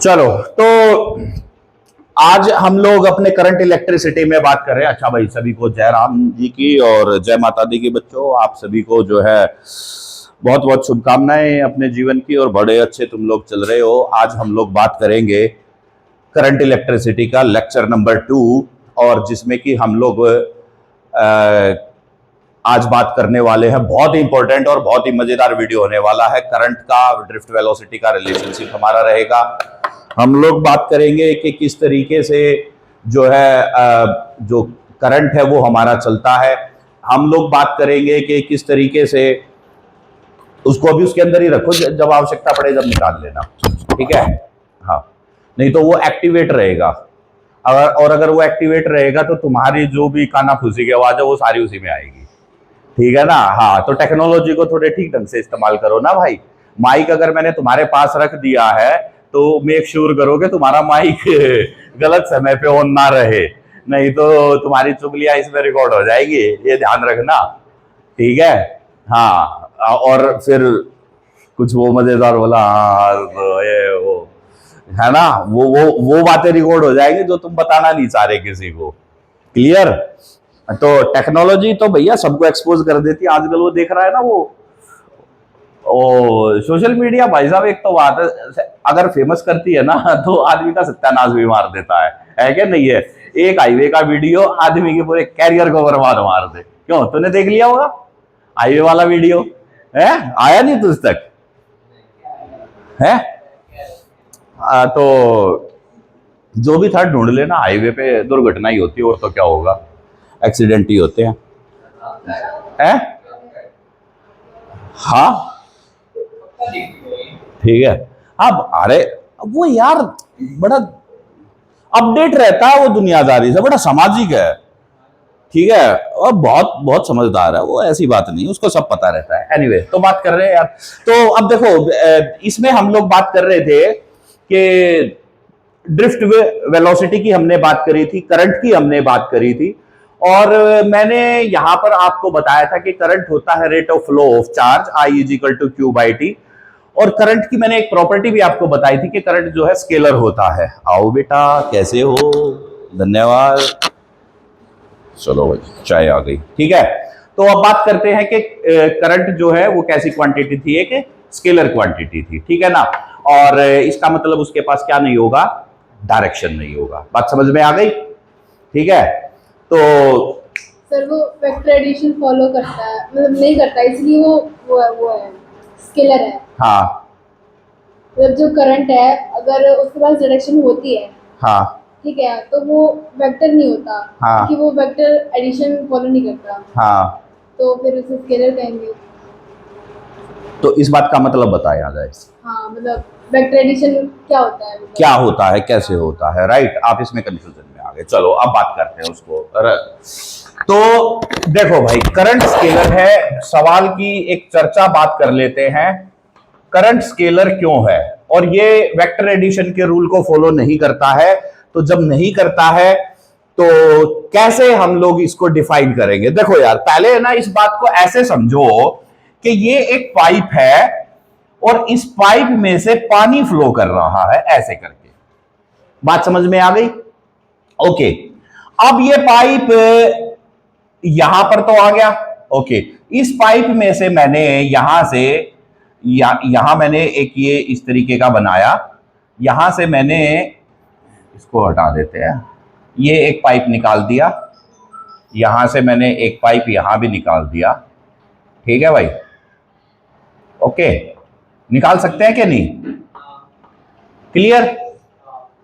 चलो तो आज हम लोग अपने करंट इलेक्ट्रिसिटी में बात कर रहे हैं। अच्छा भाई, सभी को जय राम जी की और जय माता दी की। बच्चों, आप सभी को जो है बहुत बहुत शुभकामनाएं अपने जीवन की, और बड़े अच्छे तुम लोग चल रहे हो। आज हम लोग बात करेंगे करंट इलेक्ट्रिसिटी का लेक्चर नंबर 2, और जिसमें कि हम लोग आज बात करने वाले हैं। बहुत ही इंपॉर्टेंट और बहुत ही मजेदार वीडियो होने वाला है। करंट का ड्रिफ्ट वेलोसिटी का रिलेशनशिप हमारा रहेगा। हम लोग बात करेंगे कि किस तरीके से जो है जो करंट है वो हमारा चलता है। हम लोग बात करेंगे कि किस तरीके से उसको अभी उसके अंदर ही रखो, जब आवश्यकता पड़े जब निकाल लेना, ठीक है। हाँ, नहीं तो वो एक्टिवेट रहेगा। अगर वो एक्टिवेट रहेगा तो तुम्हारी जो भी कानाफूसी की आवाज है वो सारी उसी में आएगी, ठीक है ना। हाँ, तो टेक्नोलॉजी को थोड़े ठीक ढंग से इस्तेमाल करो ना भाई। माइक अगर मैंने तुम्हारे पास रख दिया है तो मेक श्योर करो कि तुम्हारा माइक गलत समय पे ऑन ना रहे, नहीं तो तुम्हारी चुगलियां इसमें रिकॉर्ड हो जाएगी, ये ध्यान रखना, ठीक है। हाँ, और फिर कुछ वो मजेदार बोला, हाँ तो ये वो है ना, वो बातें रिकॉर्ड हो जाएंगी जो तुम बताना नहीं चाह रहे किसी को। क्लियर। तो टेक्नोलॉजी तो भैया सबको एक्सपोज कर देती है आजकल। वो देख रहा है ना वो सोशल मीडिया भाई साहब, एक तो बात है, अगर फेमस करती है ना तो आदमी का सत्यानाश भी मार देता है क्या नहीं है। एक हाईवे का वीडियो आदमी के पूरे कैरियर को बर्बाद मार दे। क्यों, तूने देख लिया होगा हाईवे वाला वीडियो? है, आया नहीं तुझ तक है? तो जो भी था ढूंढ लेना। हाईवे पे दुर्घटना ही होती है, और तो क्या होगा, एक्सीडेंट ही होते हैं। है? हाँ ठीक है। अब अरे वो यार बड़ा अपडेट रहता है, वो दुनियादारी से, बड़ा सामाजिक है, ठीक है, और बहुत बहुत समझदार है वो। ऐसी बात नहीं, उसको सब पता रहता है। एनीवे, तो बात कर रहे हैं यार। तो अब देखो, इसमें हम लोग बात कर रहे थे कि ड्रिफ्ट वेलोसिटी की हमने बात करी थी, करंट की हमने बात करी थी, और मैंने यहां पर आपको बताया था कि करंट होता है rate of flow of charge, I is equal to Q by T. और करंट की मैंने एक प्रॉपर्टी भी आपको बताई थी कि करंट जो है स्केलर होता है। आओ बेटा, कैसे हो? धन्यवाद। चलो भाई, चाय आ गई, ठीक है। तो अब बात करते हैं कि करंट जो है वो कैसी क्वांटिटी थी, एक स्केलर क्वांटिटी थी, ठीक है ना। और इसका मतलब उसके पास क्या नहीं होगा, डायरेक्शन नहीं होगा। बात समझ में आ गई, ठीक है। तो सर वो वेक्टर एडिशन फॉलो करता है, मतलब नहीं करता, इसलिए वो है स्केलर है। हाँ, मतलब जो करंट है अगर उसके पास डायरेक्शन होती है, हाँ, ठीक है, तो वो वेक्टर नहीं होता, हाँ, क्योंकि वो वेक्टर एडिशन फॉलो नहीं करता, हाँ। तो फिर उसे स्केलर कहेंगे। तो इस बात का मतलब बताया जाए, हाँ, मतलब वेक्टर एडिशन क्या होता है, मतलब क्या होता है, कैसे होता है, राइट। आप इसमें कंफ्यूजन में आ गए। चलो अब बात करते हैं उसको। तो देखो भाई, करंट स्केलर है, सवाल की एक चर्चा बात कर लेते हैं। करंट स्केलर क्यों है, और ये वेक्टर एडिशन के रूल को फॉलो नहीं करता है। तो जब नहीं करता है तो कैसे हम लोग इसको डिफाइन करेंगे? देखो यार, पहले ना इस बात को ऐसे समझो कि ये एक पाइप है और इस पाइप में से पानी फ्लो कर रहा है, ऐसे करके। बात समझ में आ गई? ओके। अब ये पाइप यहां पर तो आ गया, ओके। इस पाइप में से मैंने यहां से यहां मैंने एक ये इस तरीके का बनाया। यहां से मैंने इसको हटा देते हैं, ये एक पाइप निकाल दिया। यहां से मैंने एक पाइप यहां भी निकाल दिया, ठीक है भाई। ओके, निकाल सकते हैं कि नहीं? क्लियर?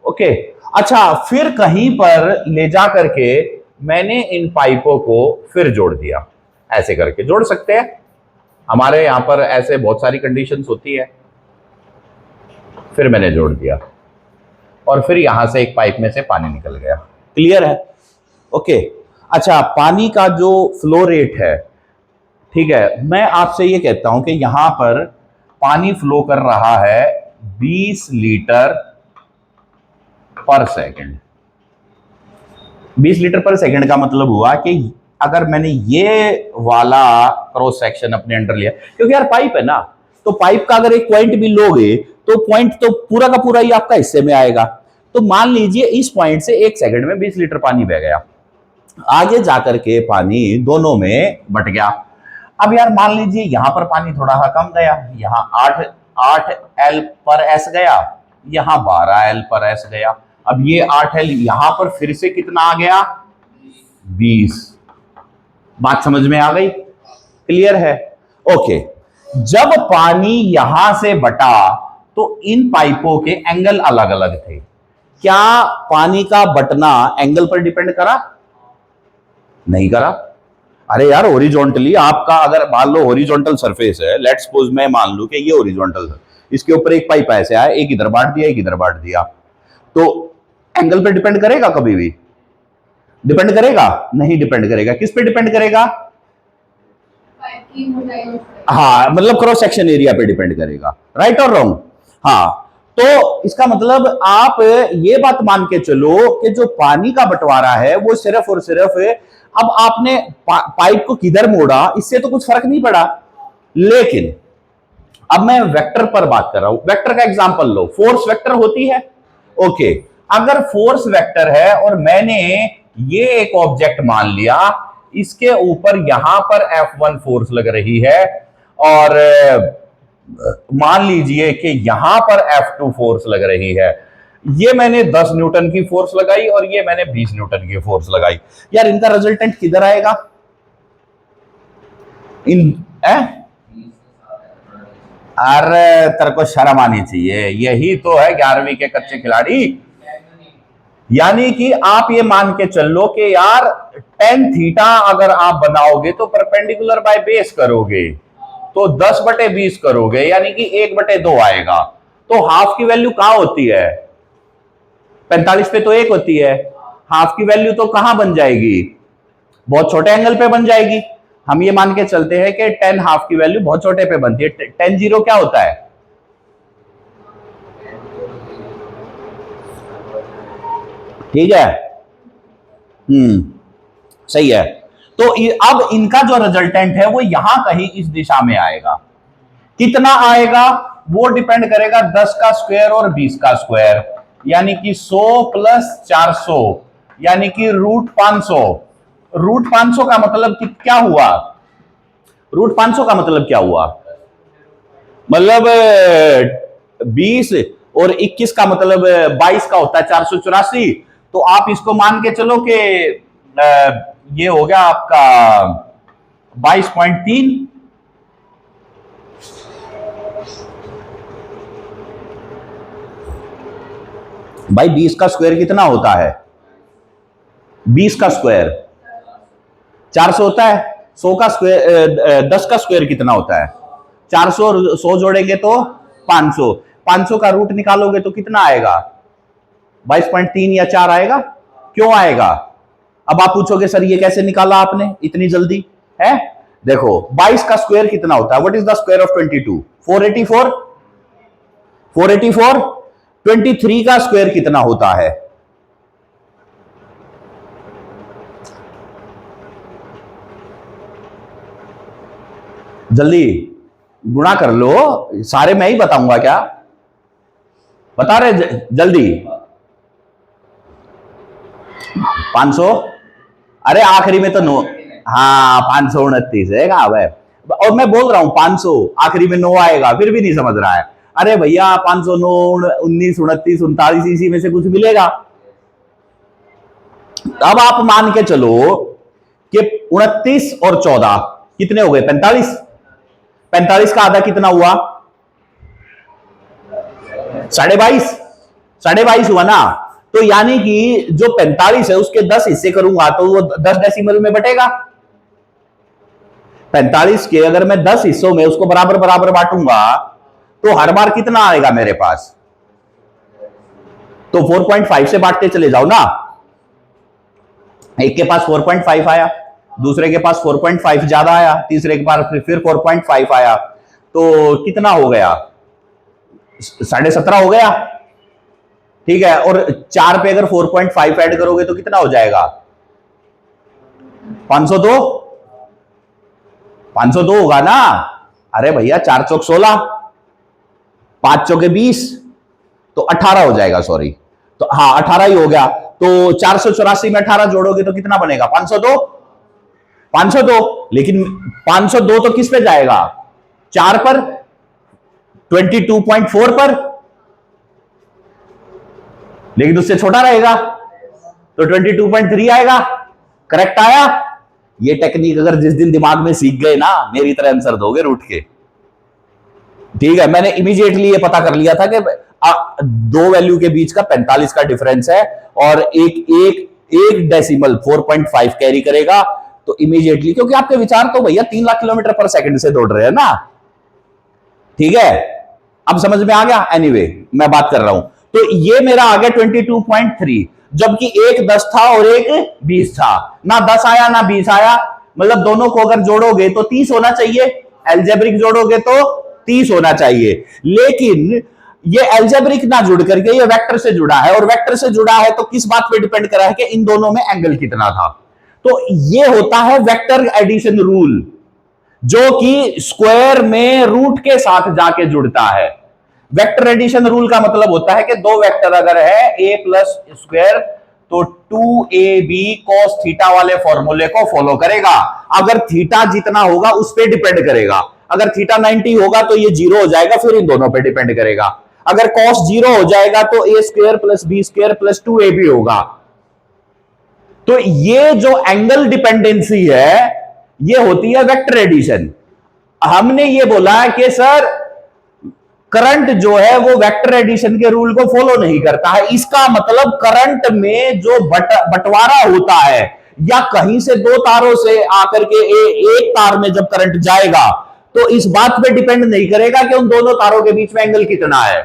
ओके। अच्छा, फिर कहीं पर ले जा करके मैंने इन पाइपों को फिर जोड़ दिया, ऐसे करके जोड़ सकते हैं। हमारे यहां पर ऐसे बहुत सारी कंडीशंस होती है। फिर मैंने जोड़ दिया, और फिर यहां से एक पाइप में से पानी निकल गया। क्लियर है? ओके। अच्छा, पानी का जो फ्लो रेट है, ठीक है, मैं आपसे ये कहता हूं कि यहां पर पानी फ्लो कर रहा है 20 लीटर पर सेकंड। 20 लीटर पर सेकंड का मतलब हुआ कि अगर मैंने ये वाला क्रॉस सेक्शन अपने अंडर लिया, क्योंकि यार पाइप है ना, तो पाइप का अगर एक पॉइंट भी लोगे तो पॉइंट तो पूरा का पूरा ही आपका हिस्से में आएगा। तो मान लीजिए इस पॉइंट से 1 सेकंड में 20 लीटर पानी बह गया, आगे जाकर के पानी दोनों में बट गया। अब यार मान लीजिए यहां पर पानी थोड़ा सा कम गया, यहां 8 एल पर एस गया, यहां 12 एल पर एस गया। अब ये 8 एल यहां पर फिर से कितना आ गया, 20। बात समझ में आ गई, क्लियर है? ओके। जब पानी यहां से बटा तो इन पाइपों के एंगल अलग अलग थे। क्या पानी का बटना एंगल पर डिपेंड करा? नहीं करा। अरे यार हॉरिजॉन्टली आपका अगर मान लो हॉरिजॉन्टल सरफेस है, लेट्स सपोज मैं मान लूं कि ये हॉरिजॉन्टल है, इसके ऊपर एक पाइप ऐसे आया, एक इधर बांट दिया एक इधर बांट दिया, तो एंगल पे डिपेंड करेगा? कभी भी डिपेंड करेगा? नहीं डिपेंड करेगा। किस पे डिपेंड करेगा? हाँ, मतलब क्रॉस सेक्शन एरिया पे डिपेंड करेगा। राइट और रॉन्ग? हाँ। तो इसका मतलब आप ये बात मान के चलो कि जो पानी का बंटवारा है वो सिर्फ और सिर्फ, अब आपने पाइप को किधर मोड़ा इससे तो कुछ फर्क नहीं पड़ा, लेकिन अब मैं वेक्टर पर बात कर रहा हूं। वेक्टर का एग्जांपल लो, फोर्स वेक्टर होती है। ओके, अगर फोर्स वेक्टर है और मैंने ये एक ऑब्जेक्ट मान लिया, इसके ऊपर यहां पर F1 फोर्स लग रही है और मान लीजिए कि यहां पर F2 फोर्स लग रही है, ये मैंने 10 न्यूटन की फोर्स लगाई और ये मैंने 20 न्यूटन की फोर्स लगाई, यार इनका रिजल्टेंट किधर आएगा? अरे तेरे को शर्म आनी चाहिए, यही तो है 11वीं के कच्चे खिलाड़ी। यानी कि आप ये मान के चल लो कि यार tan थीटा अगर आप बनाओगे तो परपेंडिकुलर बाय बेस करोगे तो 10/20 करोगे, यानी कि 1/2 आएगा। तो हाफ की वैल्यू कहां होती है? 45 पे तो 1 होती है। हाफ की वैल्यू तो कहां बन जाएगी? बहुत छोटे एंगल पे बन जाएगी। हम ये मान के चलते हैं कि tan हाफ की वैल्यू बहुत छोटे पे बनती है। tan 0 क्या होता है? ठीक है, सही है। तो अब इनका जो रिजल्टेंट है वो यहां कहीं इस दिशा में आएगा। कितना आएगा वो डिपेंड करेगा 10 का स्क्वायर और 20 का स्क्वायर, यानी कि 100 प्लस 400, यानी कि √500। √500 का मतलब क्या हुआ? √500 का मतलब क्या हुआ? मतलब 20 और 21 का मतलब 22 का होता है 484। तो आप इसको मान के चलो कि ये हो गया आपका 22.3। भाई 20 का स्क्वायर कितना होता है? 20 का स्क्वायर 400 होता है। 100 का स्क्वायर 10 का स्क्वायर कितना होता है? 400 और 100 जोड़ेंगे तो 500। 500 का रूट निकालोगे तो कितना आएगा? 22.3 या 4 आएगा। क्यों आएगा? अब आप पूछोगे सर ये कैसे निकाला आपने इतनी जल्दी? है देखो 22 का स्क्वायर कितना होता है? What is the square of 22? 484। 484। 23 का स्क्वायर कितना होता है? जल्दी गुणा कर लो, सारे मैं ही बताऊंगा क्या? बता रहे जल्दी। 500। अरे आखिरी में तो नो, हाँ 529 है कहा है? और मैं बोल रहा हूं 500 आखिरी में 9 आएगा, फिर भी नहीं समझ रहा है। अरे भैया 509 19 29 39 इसी में से कुछ मिलेगा। अब आप मान के चलो कि 29 और 14 कितने हो गए? 45। 45 का आधा कितना हुआ? 22.5। 22.5 हुआ ना। तो यानी कि जो 45 है उसके 10 हिस्से करूंगा तो वो 10 डेसिमल में बटेगा। 45 के अगर मैं 10 हिस्सों में उसको बराबर बराबर बांटूंगा तो हर बार कितना आएगा मेरे पास? तो 4.5 से बांटते चले जाओ ना। एक के पास 4.5 आया, दूसरे के पास 4.5 ज्यादा आया, तीसरे के पास फिर 4.5 आया, तो कितना हो गया? 17.5 हो गया। ठीक है, और 4 पे अगर 4.5 ऐड करोगे तो कितना हो जाएगा? 502। 502 होगा ना। अरे भैया 4 चौक 16, 5 चौके 20, तो 18 हो जाएगा, सॉरी, तो हाँ 18 ही हो गया। तो 484 में 18 जोड़ोगे तो कितना बनेगा? 502। 502, लेकिन 502 तो किस पे जाएगा? 4 पर, 22.4 पर, लेकिन उससे छोटा रहेगा तो 22.3 आएगा। करेक्ट आया। ये टेक्निक अगर जिस दिन दिमाग में सीख गए ना, मेरी तरह आंसर दोगे रूट के। ठीक है, मैंने इमीडिएटली ये पता कर लिया था कि दो वैल्यू के बीच का 45 का डिफरेंस है और एक डेसिमल 4.5 कैरी करेगा, तो इमीडिएटली, क्योंकि आपके विचार तो भैया 3 लाख किलोमीटर पर सेकंड से दौड़ रहे हैं ना। ठीक है, अब समझ में आ गया। एनीवे, मैं बात कर रहा हूं, तो ये मेरा आ गया 22.3, जबकि एक 10 था और एक 20 था। ना 10 आया ना 20 आया, मतलब दोनों को अगर जोड़ोगे तो 30 होना चाहिए, एल्जेब्रिक जोड़ोगे तो 30 होना चाहिए। लेकिन ये एल्जेब्रिक ना जुड़ करके ये वेक्टर से जुड़ा है, और वेक्टर से जुड़ा है तो किस बात पे डिपेंड करा है कि इन दोनों में एंगल कितना था। तो ये होता है वेक्टर एडिशन रूल, जो कि स्क्वायर में रूट के साथ जाके जुड़ता है। वेक्टर एडिशन रूल का मतलब होता है कि दो वेक्टर अगर है a प्लस स्क्वायर, तो 2ab cos थीटा वाले फॉर्मूले को फॉलो करेगा। अगर थीटा जितना होगा उस पर डिपेंड करेगा। अगर थीटा 90 होगा तो ये 0 हो जाएगा, फिर इन दोनों पे डिपेंड करेगा। अगर cos 0 हो जाएगा तो a square plus b square plus 2ab होगा। तो ये जो एंगल डिपेंडेंसी है, ये होती है वेक्टर एडिशन। हमने ये बोला कि सर करंट जो है वो वेक्टर एडिशन के रूल को फॉलो नहीं करता है। इसका मतलब करंट में जो बंटवारा होता है, या कहीं से दो तारों से आकर के एक तार में जब करंट जाएगा, तो इस बात पे डिपेंड नहीं करेगा कि उन दोनों तारों के बीच में एंगल कितना है।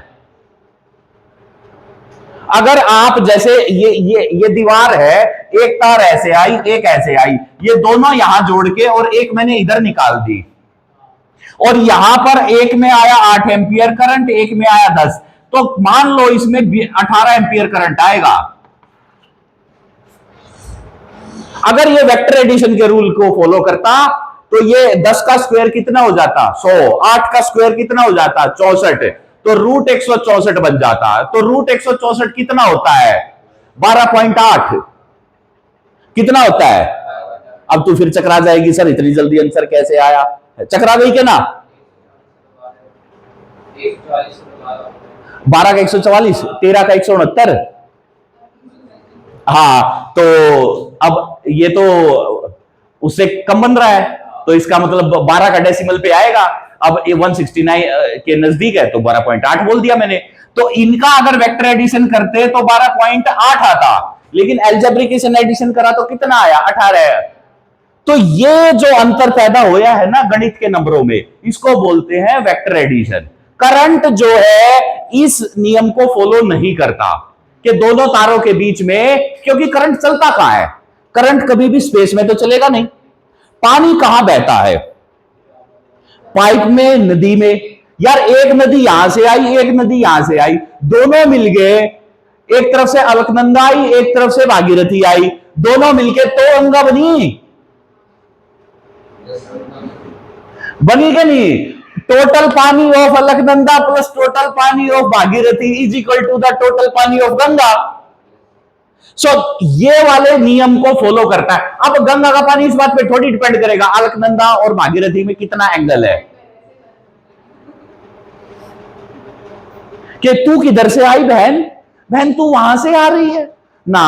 अगर आप जैसे ये दीवार है, एक तार ऐसे आई एक ऐसे आई, ये दोनों यहां जोड़ के और एक मैंने इधर निकाल दी, और यहां पर एक में आया 8 एंपियर करंट, एक में आया 10, तो मान लो इसमें 18 एंपियर करंट आएगा। अगर ये वेक्टर एडिशन के रूल को फॉलो करता तो ये 10 का स्क्वायर कितना हो जाता? 100। 8 का स्क्वायर कितना हो जाता? 64। तो रूट 164 बन जाता। तो रूट 164 कितना होता है? 12.8। कितना होता है? अब तू फिर चकरा जाएगी, सर इतनी जल्दी आंसर कैसे आया? चकरा गई क्या ना? 12 का 144, 13 का 169। हाँ, तो अब ये तो उससे कम बन रहा है, तो इसका मतलब 12 का डेसिमल पे आएगा। अब ये 169 के नजदीक है तो 12.8 बोल दिया मैंने। तो इनका अगर वेक्टर एडिशन करते तो 12.8 आता, लेकिन एल्जेब्रिकेशन एडिशन करा तो कितना आया? 18। तो ये जो अंतर पैदा होया है ना गणित के नंबरों में, इसको बोलते हैं वेक्टर एडिशन। करंट जो है इस नियम को फॉलो नहीं करता कि दोनों तारों के बीच में, क्योंकि करंट चलता कहां है? करंट कभी भी स्पेस में तो चलेगा नहीं। पानी कहां बहता है? पाइप में, नदी में। यार एक नदी यहां से आई, एक नदी यहां से आई, दोनों मिल गए, एक तरफ से अलकनंदा आई, एक तरफ से भागीरथी आई, दोनों मिलके तो गंगा बनी। बनी क्या नहीं? Total pani of Alaknanda plus total pani of Bhagirathi is equal to the total pani of Ganga. So ये वाले नियम को फॉलो करता है। अब गंगा का पानी इस बात पे थोड़ी डिपेंड करेगा अलकनंदा और भागीरथी में कितना एंगल है, कि तू किधर से आई बहन, बहन तू वहां से आ रही है ना।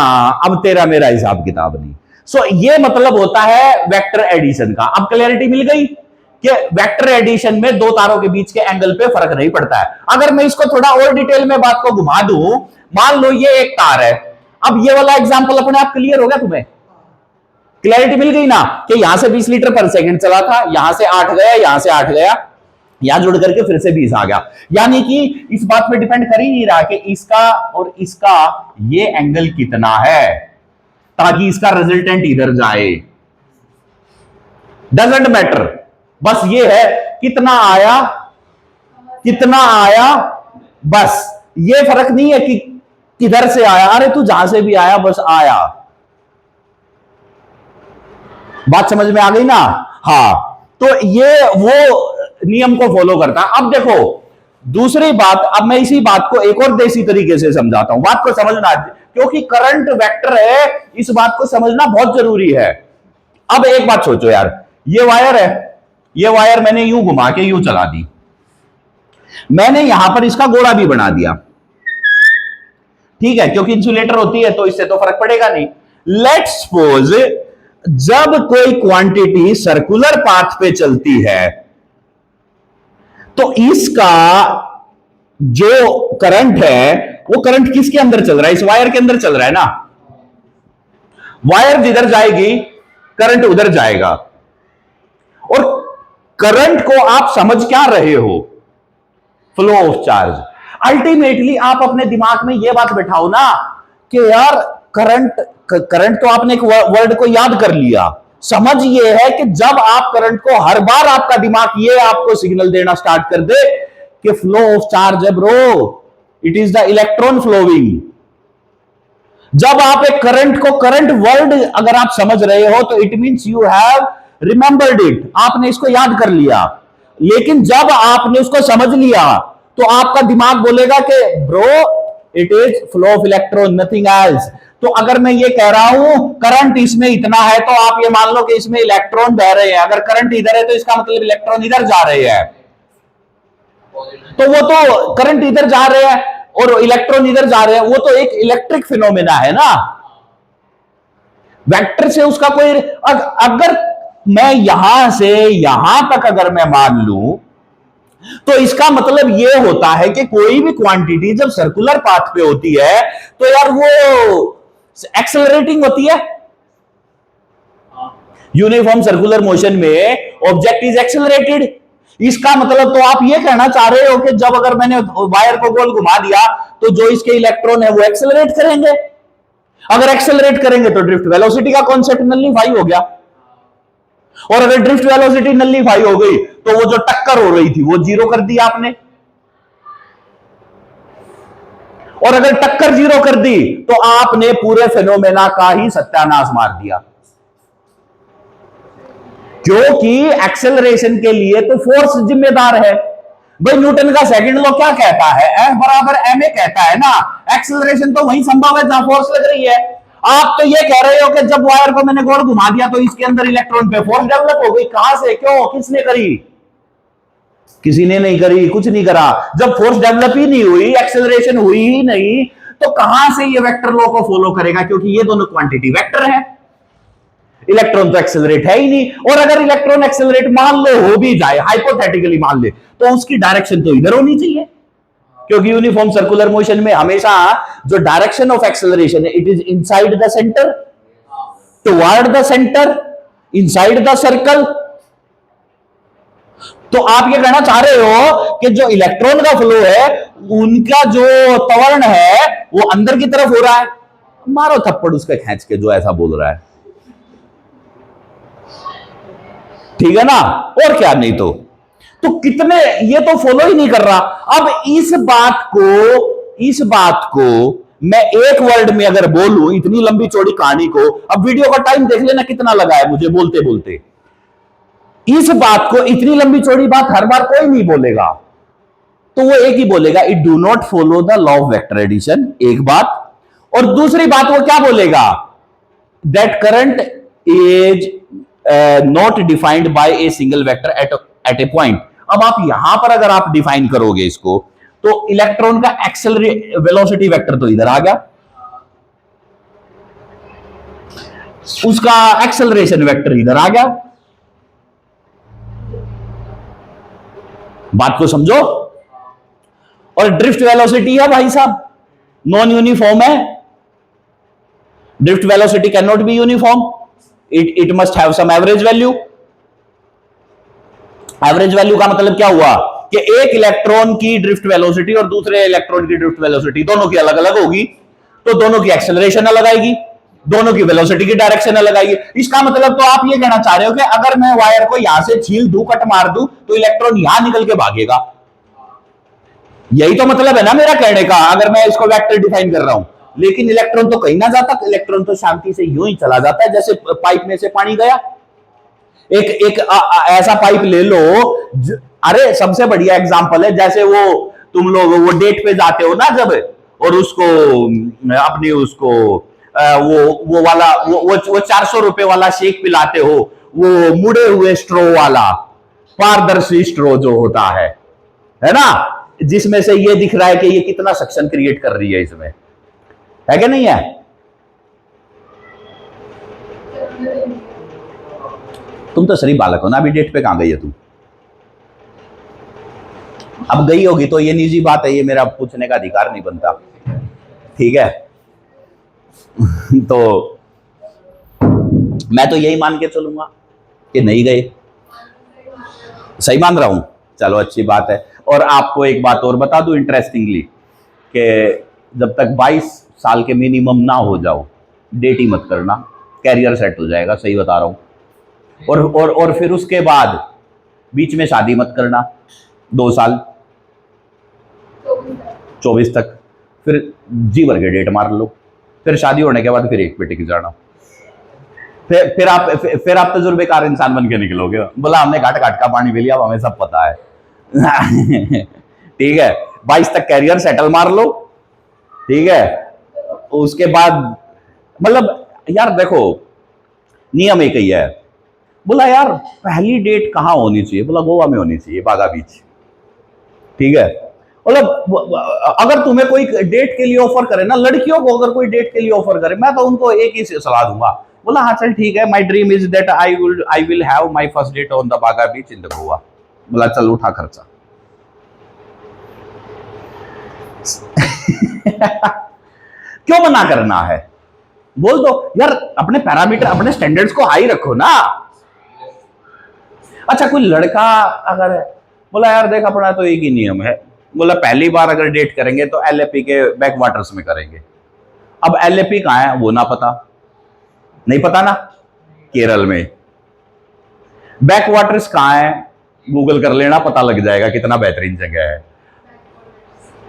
अब तेरा मेरा हिसाब किताब नहीं। सो ये मतलब होता है वेक्टर एडिशन का। अब क्लैरिटी मिल गई कि वेक्टर एडिशन में दो तारों के बीच के एंगल पे फर्क नहीं पड़ता है। अगर मैं इसको थोड़ा और डिटेल में बात को घुमा दूं, मान लो ये एक तार है। अब ये वाला एग्जांपल अपने आप क्लियर हो गया? तुम्हें क्लैरिटी मिल गई ना कि यहां से 20 लीटर पर सेकंड चला था, यहां से 8 गया, यहां से 8 गया, यहां जुड़ करके फिर से 20 आ गया। यानी कि इस बात पे डिपेंड कर ही नहीं रहा कि इसका और इसका ये एंगल कितना है, ताकि इसका रिजल्टेंट इधर जाए। डजंट मैटर, बस ये है कितना आया, कितना आया, बस ये फर्क नहीं है कि किधर से आया। अरे तू जहां से भी आया बस आया। बात समझ में आ गई ना? हाँ, तो ये वो नियम को फॉलो करता है। अब देखो दूसरी बात, अब मैं इसी बात को एक और देसी तरीके से समझाता हूं, बात को समझना, क्योंकि करंट वेक्टर है, इस बात को समझना बहुत जरूरी है। अब एक बात सोचो यार, ये वायर है, ये वायर मैंने यूं घुमा के यूं चला दी, मैंने यहां पर इसका गोला भी बना दिया, ठीक है, क्योंकि इंसुलेटर होती है तो इससे तो फर्क पड़ेगा नहीं। लेट्स सपोज जब कोई क्वांटिटी सर्कुलर पाथ पे चलती है तो इसका जो करंट है वो करंट किसके अंदर चल रहा है? इस वायर के अंदर चल रहा है ना। वायर जिधर जाएगी करंट उधर जाएगा। और करंट को आप समझ क्या रहे हो? Flow of charge. अल्टीमेटली आप अपने दिमाग में यह बात बैठाओ ना कि यार करंट तो आपने एक वर्ड को याद कर लिया, समझ ये है कि जब आप करंट को, हर बार आपका दिमाग ये आपको सिग्नल देना स्टार्ट कर दे कि फ्लो ऑफ चार्ज है bro, it is the electron flowing. जब आप एक करंट को, करंट वर्ड अगर आप समझ रहे हो तो it means you have remembered it, आपने इसको याद कर लिया। लेकिन जब आपने उसको समझ लिया तो आपका दिमाग बोलेगा कि bro it is flow of electron, nothing else. तो अगर मैं ये कह रहा हूं करंट इसमें इतना है तो आप ये मान लो कि इसमें इलेक्ट्रॉन बह रहे हैं, अगर करंट इधर है तो इसका मतलब इलेक्ट्रॉन इधर जा रहे हैं, तो वो तो करंट इधर जा रहे हैं और इलेक्ट्रॉन इधर जा रहे हैं, वो तो एक इलेक्ट्रिक फिनोमेना है ना। वेक्टर से उसका कोई, अगर मैं यहां से यहां तक अगर मैं मान लूं तो इसका मतलब यह होता है कि कोई भी क्वांटिटी जब सर्कुलर पाथ पे होती है तो यार वो एक्सेलरेटिंग होती है। यूनिफॉर्म सर्कुलर मोशन में ऑब्जेक्ट इज एक्सेलरेटेड। इसका मतलब तो आप ये कहना चाह रहे हो कि जब अगर मैंने वायर को गोल घुमा दिया तो जो इसके इलेक्ट्रॉन है वो एक्सेलरेट करेंगे। अगर एक्सेलरेट करेंगे तो ड्रिफ्ट वेलोसिटी का कॉन्सेप्ट नलिफाई हो गया, और अगर ड्रिफ्ट वेलोसिटी नलिफाई हो गई तो वो जो टक्कर हो रही थी वो जीरो कर दी आपने, और अगर टक्कर जीरो कर दी तो आपने पूरे फिनोमेना का ही सत्यानाश मार दिया। क्योंकि एक्सेलरेशन के लिए तो फोर्स जिम्मेदार है। भाई न्यूटन का सेकंड लॉ क्या कहता है? F बराबर ma कहता है ना। एक्सेलरेशन तो वही संभव है जहां फोर्स लग रही है। आप तो ये कह रहे हो कि जब वायर को मैंने गोल घुमा दिया तो इसके अंदर इलेक्ट्रॉन पे फोर्स डेवलप हो गई। कहां से, क्यों, किसने करी? किसी ने नहीं करी, कुछ नहीं करा। जब फोर्स डेवलप ही नहीं हुई, एक्सेलरेशन हुई ही नहीं, तो कहां से ये वेक्टर लॉ को फॉलो करेगा? क्योंकि ये दोनों क्वांटिटी वेक्टर है। इलेक्ट्रॉन तो एक्सेलरेट है ही नहीं, और अगर इलेक्ट्रॉन एक्सेलरेट मान लो हो भी जाए, हाइपोथेटिकली मान ले, तो उसकी डायरेक्शन तो इधर होनी चाहिए, क्योंकि यूनिफॉर्म सर्कुलर मोशन में हमेशा जो डायरेक्शन ऑफ एक्सेलरेशन है it is inside the centre, toward the centre, inside the circle. तो आप ये कहना चाह रहे हो कि जो इलेक्ट्रॉन का फ्लो है उनका जो त्वरण है वो अंदर की तरफ हो रहा है। मारो थप्पड़ उसका खींच के जो ऐसा बोल रहा है, ठीक है ना, और क्या। नहीं तो कितने, ये तो फॉलो ही नहीं कर रहा। अब इस बात को मैं एक वर्ड में अगर बोलूं, इतनी लंबी चौड़ी कहानी को, अब वीडियो का टाइम देख लेना कितना लगा है मुझे बोलते बोलते। इस बात को, इतनी लंबी चौड़ी बात हर बार कोई नहीं बोलेगा, तो वो एक ही बोलेगा, it do not follow the law of vector addition, एक बात। और दूसरी बात वो क्या बोलेगा? That current is not defined by a single vector at a point. अब आप यहां पर अगर आप डिफाइन करोगे इसको, तो इलेक्ट्रॉन का वेलोसिटी वेक्टर तो इधर आ गया, उसका एक्सेलरेशन वेक्टर इधर आ गया। बात को समझो। और ड्रिफ्ट वेलोसिटी है भाई साहब, नॉन यूनिफॉर्म है। Drift velocity can not be uniform, it must have some average value. Average value का मतलब क्या हुआ कि एक इलेक्ट्रॉन की ड्रिफ्ट वेलोसिटी और दूसरे इलेक्ट्रॉन की ड्रिफ्ट वेलोसिटी दोनों की अलग अलग होगी, तो दोनों की एक्सेलरेशन अलग आएगी, दोनों की वेलोसिटी की डायरेक्शन अलग आएगी। इसका मतलब तो आप ये कहना चाह रहे हो कि अगर मैं वायर को यहां से छील दूं, कट मार दूं, तो इलेक्ट्रॉन यहां निकल के भागेगा। यही तो मतलब है ना मेरा कहने का, अगर मैं इसको वेक्टर डिफाइन कर रहा हूं। लेकिन इलेक्ट्रॉन तो कहीं ना जाता, इलेक्ट्रॉन तो शांति से यूं ही चला जाता है जैसे पाइप में से पानी गया। एक ऐसा पाइप ले लो, अरे सबसे बढ़िया एग्जांपल है, जैसे वो तुम लोग वो डेट पे जाते हो ना जब, और उसको अपनी उसको वो वाला वो 400 रुपए वाला शेक पिलाते हो, वो मुड़े हुए स्ट्रो वाला, पारदर्शी स्ट्रो जो होता है ना, जिसमें से ये दिख रहा है कि ये कितना सक्शन क्रिएट कर रही है इसमें, है क्या नहीं है? तुम तो शरीफ बालक हो ना, अभी डेट पे कहां गई है तुम? अब गई होगी तो ये निजी बात है, ये मेरा पूछने का अधिकार नहीं बनता, ठीक है? तो मैं तो यही मान के चलूंगा कि नहीं गए। सही मान रहा हूं? चलो अच्छी बात है। और आपको एक बात और बता दूं इंटरेस्टिंगली, कि जब तक 22 साल के मिनिमम ना हो जाओ, डेट ही मत करना, कैरियर सेट हो जाएगा, सही बता रहा हूं। और फिर उसके बाद बीच में शादी मत करना, 2 साल 24 तक, फिर जी भर के डेट मार लो, फिर शादी होने के बाद फिर एक पे टिक जाना, फिर आप तजुर्बेकार इंसान बन के निकलोगे। बोला हमने घाट घाट का पानी पी लिया, हमें सब पता है। ठीक है, 22 तक कैरियर सेटल मार लो, ठीक है? उसके बाद मतलब यार देखो, नियम एक ही है। बोला यार पहली डेट कहाँ होनी चाहिए? बोला गोवा में होनी चाहिए, बागा बीच, ठीक है? मतलब अगर तुम्हें कोई डेट के लिए ऑफर करे ना, लड़कियों को अगर कोई डेट के लिए ऑफर करे, मैं तो उनको एक ही सलाह दूंगा। बोला हाँ चल ठीक है, my dream is that I will have my first date on the Baga beach in the Goa. बोला चल उठा खर्चा। क्यों मना करना है? बोल दो यार, अपने पैरामीटर अपने स्टैंडर्ड्स को हाई रखो ना। अच्छा कोई लड़का अगर है, बोला यार देख अपना तो एक ही नियम है, बोला पहली बार अगर डेट करेंगे तो एलएपी के बैक वाटर्स में करेंगे। अब एलएपी कहाँ है वो ना पता, नहीं पता ना, केरल में। बैक वाटर्स कहाँ है गूगल कर लेना, पता लग जाएगा कितना बेहतरीन जगह है।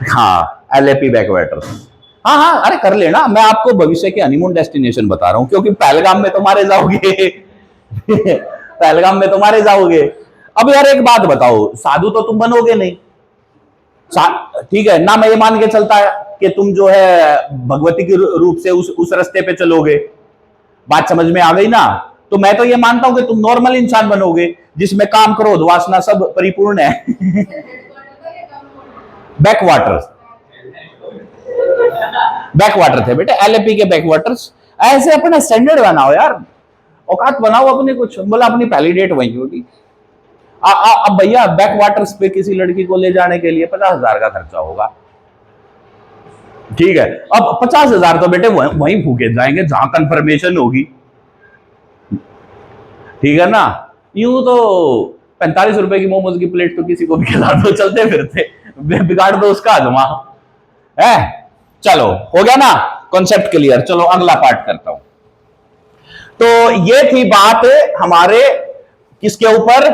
हाँ एलएपी बैक वाटर्स, हाँ हाँ अरे कर लेना, मैं आपको भविष्य के हनीमून डेस्टिनेशन बता रहा हूं, क्योंकि पहलगाम में तो मारे जाओगे। पहलगाम में तो मारे जाओगे। अब यार एक बात बताओ, साधु तो तुम बनोगे नहीं, ठीक है ना? मैं ये मान के चलता है कि तुम जो है भगवती के रूप से उस रास्ते पे चलोगे, बात समझ में आ गई ना? तो मैं तो ये मानता हूं कि तुम नॉर्मल इंसान बनोगे, जिसमें काम क्रोध वासना सब परिपूर्ण है। बैक वाटर थे बेटे, एलएपी के बैक वाटर्स। ऐसे अपना स्टैंडर्ड बनाओ यार, औकात बनाओ अपने कुछ। बोला अपनी पहली डेट वहीं होगी। अब भैया बैक वाटर्स पे किसी लड़की को ले जाने के लिए 50,000 का खर्चा होगा, ठीक है? अब 50,000 तो बेटे वहीं फूके जाएंगे जहां कंफर्मेशन होगी, ठीक है ना? यूं तो 45 रुपए की मोमोज की प्लेट तो किसी को भी खिला दो चलते फिरते, बिगाड़ दो उसका आजमा है। चलो हो गया ना कॉन्सेप्ट क्लियर? चलो अगला पार्ट करता हूं। तो ये थी बात हमारे किसके ऊपर,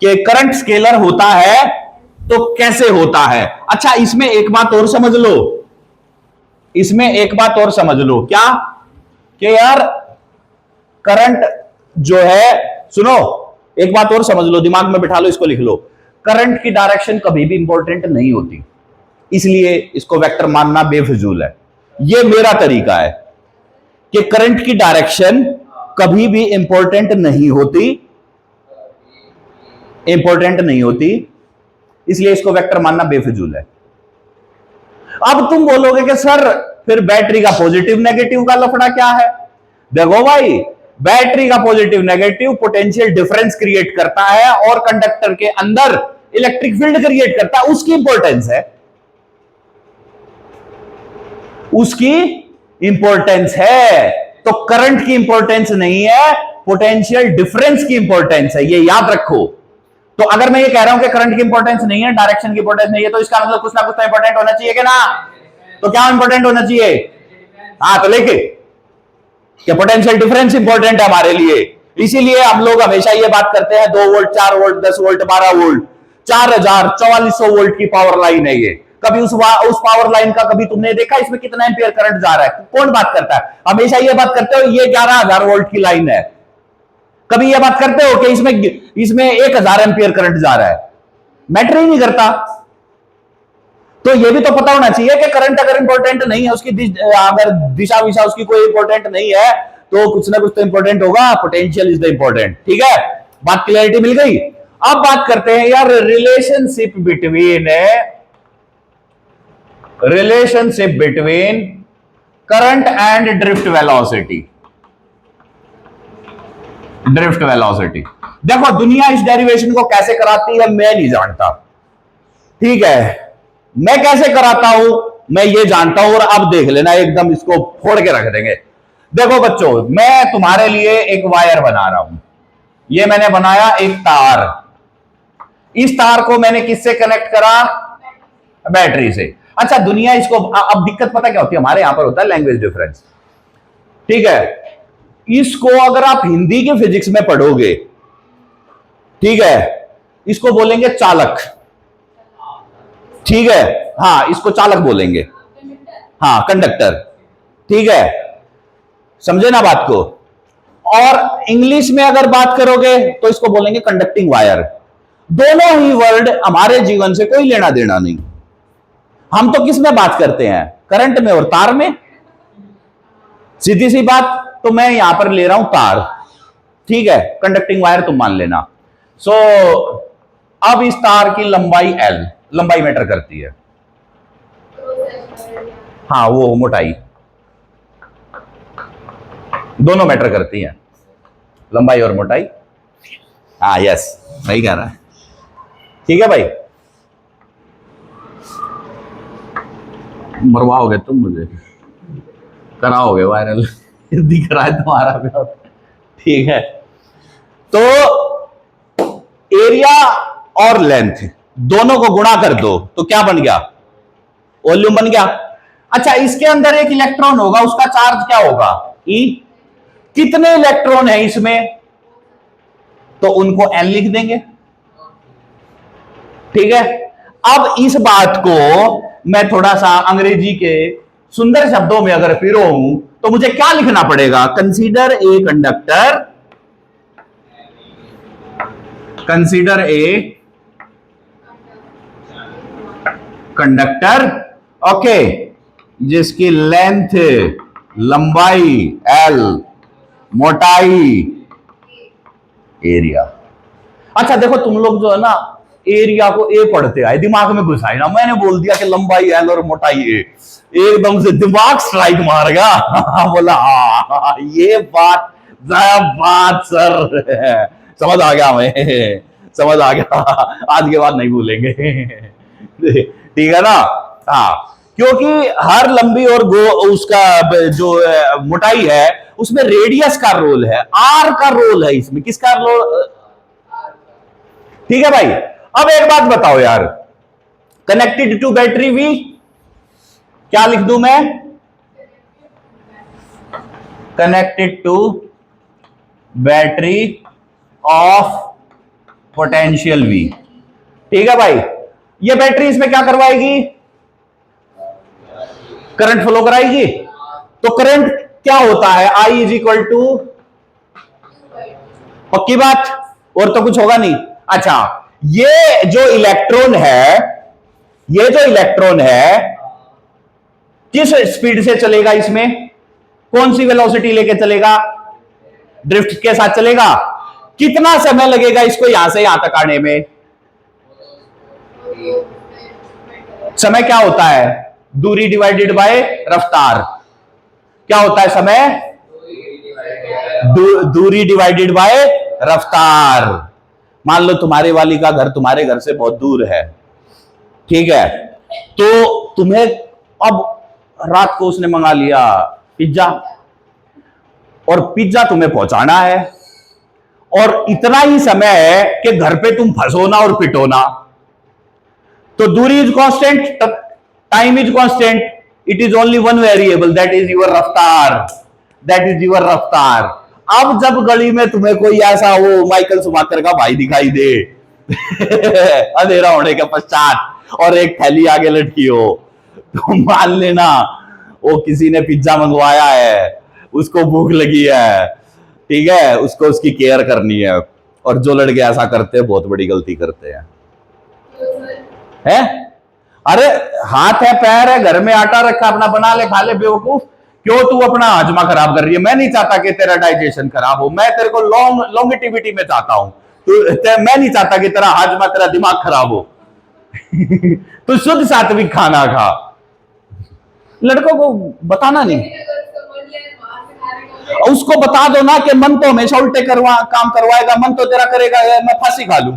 कि करंट स्केलर होता है तो कैसे होता है। अच्छा इसमें एक बात और समझ लो, इसमें एक बात और समझ लो, क्या? कि यार करंट जो है, सुनो एक बात और समझ लो, दिमाग में बिठा लो, इसको लिख लो। करंट की डायरेक्शन कभी भी इंपॉर्टेंट नहीं होती, इसलिए इसको वेक्टर मानना बेफिजूल है। यह मेरा तरीका है कि करंट की डायरेक्शन कभी भी इंपॉर्टेंट नहीं होती, इंपॉर्टेंट नहीं होती, इसलिए इसको वेक्टर मानना बेफिजूल है। अब तुम बोलोगे कि सर फिर बैटरी का पॉजिटिव नेगेटिव का लफड़ा क्या है? देखो भाई, बैटरी का positive negative potential difference create करता है और कंडक्टर के अंदर इलेक्ट्रिक फील्ड क्रिएट करता है, उसकी इंपॉर्टेंस है, उसकी इंपॉर्टेंस है। तो करंट की इंपॉर्टेंस नहीं है, पोटेंशियल डिफरेंस की इंपॉर्टेंस है, ये याद रखो। तो अगर मैं ये कह रहा हूं कि करंट की इंपॉर्टेंस नहीं है, डायरेक्शन की इंपॉर्टेंस नहीं है, तो इसका मतलब कुछ ना कुछ तो इंपॉर्टेंट होना चाहिए कि ना? तो क्या इंपॉर्टेंट होना चाहिए? हाँ तो लेके कि पोटेंशियल डिफरेंस इंपॉर्टेंट है हमारे लिए। इसीलिए हम लोग हमेशा ये बात करते हैं 2 volt 4 volt 10 volt 12 volt 4400 volt की पावर लाइन है ये। कभी उस पावर लाइन का कभी तुमने देखा इसमें कितना एम्पियर करंट जा रहा है? कौन बात करता है? हमेशा ये बात करते हो ये 11,000 वोल्ट की लाइन है। कभी ये बात करते हो कि इसमें 1,000 एम्पियर करंट जा रहा है? मैटर ही नहीं करता। तो ये भी तो पता होना चाहिए कि करंट अगर इंपॉर्टेंट नहीं है, उसकी अगर दिशा विशा उसकी कोई इंपॉर्टेंट नहीं है, तो कुछ ना कुछ तो इंपॉर्टेंट होगा। Potential is the important. ठीक है, बात क्लैरिटी मिल गई। अब बात करते हैं यार relationship between current and drift velocity. Drift velocity, देखो दुनिया इस डेरिवेशन को कैसे कराती है मैं नहीं जानता। ठीक है, मैं कैसे कराता हूं मैं ये जानता हूं, और अब देख लेना एकदम इसको फोड़ के रख देंगे। देखो बच्चों, मैं तुम्हारे लिए एक वायर बना रहा हूं। ये मैंने बनाया एक तार। इस तार को मैंने किससे कनेक्ट करा? बैटरी से। अच्छा, दुनिया इसको अब दिक्कत पता क्या होती है, हमारे यहां पर होता है लैंग्वेज डिफरेंस। ठीक है, इसको अगर आप हिंदी के फिजिक्स में पढ़ोगे, ठीक है, इसको बोलेंगे चालक। ठीक है, हाँ इसको चालक बोलेंगे, हाँ कंडक्टर। ठीक है, समझे ना बात को। और इंग्लिश में अगर बात करोगे तो इसको बोलेंगे कंडक्टिंग वायर। दोनों ही वर्ड हमारे जीवन से कोई लेना देना नहीं। हम तो किस में बात करते हैं? करंट में और तार में। सीधी सी बात। तो मैं यहां पर ले रहा हूं तार, ठीक है, कंडक्टिंग वायर तुम मान लेना। सो अब इस तार की लंबाई L, लंबाई मैटर करती है। हाँ, वो मोटाई, दोनों मैटर करती हैं, लंबाई और मोटाई। हाँ यस, सही कह रहा है। ठीक है भाई, मरवाओगे तुम मुझे, कराओगे वायरल दिख रहा है तुम्हारा भी। ठीक है, तो एरिया और लेंथ दोनों को गुणा कर दो तो क्या बन गया? वॉल्यूम बन गया। अच्छा, इसके अंदर एक इलेक्ट्रॉन होगा, उसका चार्ज क्या होगा? E। कितने इलेक्ट्रॉन है इसमें? तो उनको N लिख देंगे। ठीक है, अब इस बात को मैं थोड़ा सा अंग्रेजी के सुंदर शब्दों में अगर पिरोऊं तो मुझे क्या लिखना पड़ेगा? Consider a conductor, consider a conductor, okay, जिसकी लेंथ, लंबाई L, मोटाई एरिया। अच्छा देखो, तुम लोग जो है ना एरिया को ए पढ़ते आए, दिमाग में घुसाए ना। मैंने बोल दिया कि लंबाई L और मोटाई ए, एकदम से दिमाग स्ट्राइक मार गया। बोला हाँ ये बात सर, समझ आ गया, हमें समझ आ गया, आज के बाद नहीं भूलेंगे। ठीक है ना? हाँ, क्योंकि हर लंबी और उसका जो मोटाई है उसमें रेडियस का रोल है, आर का रोल है इसमें। किसका रोल? ठीक है भाई। अब एक बात बताओ यार, कनेक्टेड टू बैटरी वी, क्या लिख दूं मैं? Connected to battery of potential V. ठीक है भाई, ये बैटरी इसमें क्या करवाएगी? करंट फ्लो कराएगी। तो करंट क्या होता है? I इज इक्वल टू, पक्की बात, और तो कुछ होगा नहीं। अच्छा, ये जो इलेक्ट्रॉन है, ये जो इलेक्ट्रॉन है किस स्पीड से चलेगा? इसमें कौन सी वेलोसिटी लेके चलेगा? ड्रिफ्ट के साथ चलेगा। कितना समय लगेगा इसको यहां से यहां तक आने में? समय क्या होता है? दूरी डिवाइडेड बाय रफ्तार। क्या होता है समय? दूरी डिवाइडेड बाय रफ्तार। मान लो तुम्हारे वाली का घर तुम्हारे घर से बहुत दूर है, ठीक है, तो तुम्हें अब रात को उसने मंगा लिया पिज्जा, और पिज्जा तुम्हें पहुंचाना है, और इतना ही समय है कि घर पे तुम फंसो ना और पिटो ना। तो दूरी is constant, time is constant, it is only one variable, that is your रफ्तार, दैट इज योर रफ्तार। अब जब गली में तुम्हें कोई ऐसा वो माइकल शुमाकर का भाई दिखाई दे अंधेरा होने के पश्चात, और एक थैली आगे लटकी हो, तो मान लेना वो किसी ने पिज्जा मंगवाया है, उसको भूख लगी है, ठीक है, उसको उसकी केयर करनी है। और जो लड़के ऐसा करते हैं बहुत बड़ी गलती करते हैं, है? अरे हाथ है, पैर है, घर में आटा रखा, अपना बना ले खा ले बेवकूफ। क्यों तू अपना हाजमा खराब कर रही है? मैं नहीं चाहता कि तेरा डाइजेशन खराब हो, मैं तेरे को लॉन्गिटिविटी में चाहता हूं। मैं नहीं चाहता कि तेरा हाजमा, तेरा दिमाग खराब हो। तो शुद्ध सात्विक खाना खा। लड़कों को बताना नहीं, उसको बता दो ना कि मन तो हमेशा उल्टे काम करवाएगा, मन तो तेरा करेगा मैं फांसी खा लूं।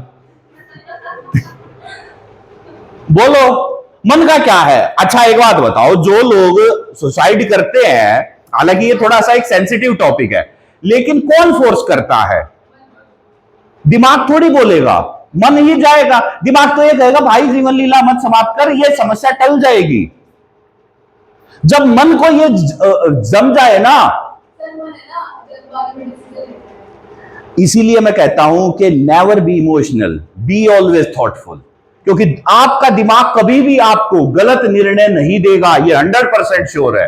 बोलो मन का क्या है। अच्छा एक बात बताओ, जो लोग सुसाइड करते हैं, हालांकि ये थोड़ा सा एक सेंसिटिव टॉपिक है, लेकिन कौन फोर्स करता है? दिमाग थोड़ी बोलेगा, मन ही जाएगा। दिमाग तो ये कहेगा भाई जीवन लीला मत समाप्त कर, ये समस्या टल जाएगी। जब मन को ये जम जाए ना, इसीलिए मैं कहता हूं कि never be emotional, be always thoughtful. क्योंकि आपका दिमाग कभी भी आपको गलत निर्णय नहीं देगा, ये 100% श्योर है।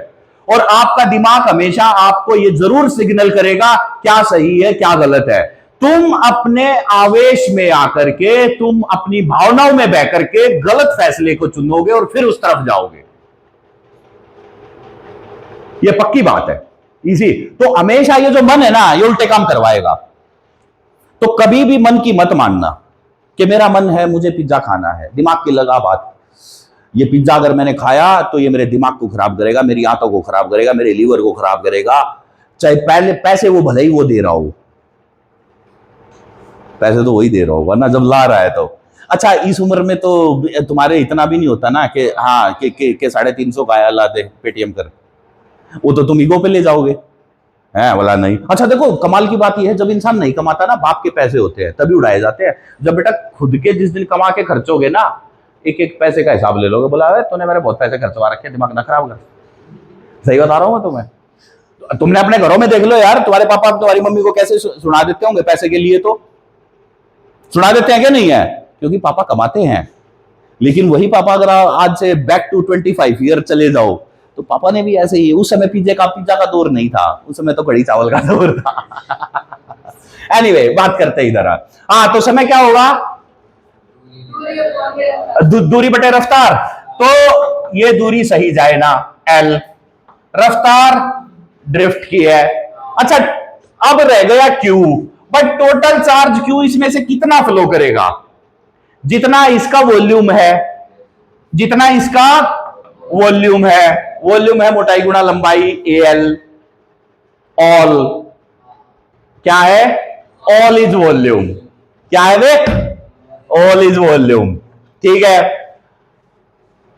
और आपका दिमाग हमेशा आपको ये जरूर सिग्नल करेगा क्या सही है क्या गलत है। तुम अपने आवेश में आकर के, तुम अपनी भावनाओं में बह करके गलत फैसले को चुनोगे और फिर उस तरफ जाओगे। ये पक्की बात है। इसी तो हमेशा ये जो मन है ना, ये उल्टे काम करवाएगा। तो कभी भी मन की मत मानना कि मेरा मन है मुझे पिज्जा खाना है। दिमाग की लगा बात, ये पिज्जा अगर मैंने खाया तो ये मेरे दिमाग को खराब करेगा, मेरी आंतों को खराब करेगा, मेरे लीवर को खराब करेगा। चाहे पहले पैसे वो भले ही वो दे रहा हो, पैसे तो वही दे रहा हो, वरना जब ला रहा है तो। अच्छा इस उम्र में तो तुम्हारे इतना भी नहीं होता ना कि हाँ के 350 का आया ला दे पेटीएम कर, वो तो तुम ईगो पे ले जाओगे है बोला नहीं। अच्छा देखो कमाल की बात यह है, जब इंसान नहीं कमाता ना, बाप के पैसे होते हैं तभी उड़ाए जाते हैं। जब बेटा खुद के जिस दिन कमा के खर्चोगे ना, एक एक पैसे का हिसाब ले लोगे, बोला तूने मेरे बहुत पैसे खर्चवा रखे, दिमाग ना खराब कर। सही बता रहा हूं मैं तुम्हें। तुमने अपने घरों में देख लो यार, तुम्हारे पापा तुम्हारी मम्मी को कैसे सुना देते होंगे पैसे के लिए, तो सुना देते हैं क्या नहीं है? क्योंकि पापा कमाते हैं। लेकिन वही पापा अगर आज से बैक टू 25 ईयर चले जाओ, तो पापा ने भी ऐसे ही, उस समय पिज्जा का दौर नहीं था, उस समय तो कड़ी चावल का दौर था। एनीवे बात करते इधर। हाँ तो समय क्या होगा? दूरी बटे रफ्तार। तो ये दूरी सही जाए ना एल, रफ्तार ड्रिफ्ट की है। अच्छा अब रह गया Q, but total charge Q इसमें से कितना फ्लो करेगा? जितना इसका वॉल्यूम है, जितना इसका वॉल्यूम है मोटाई गुणा लंबाई एल। ऑल क्या है? All is volume. क्या है वे? All is volume. ठीक है,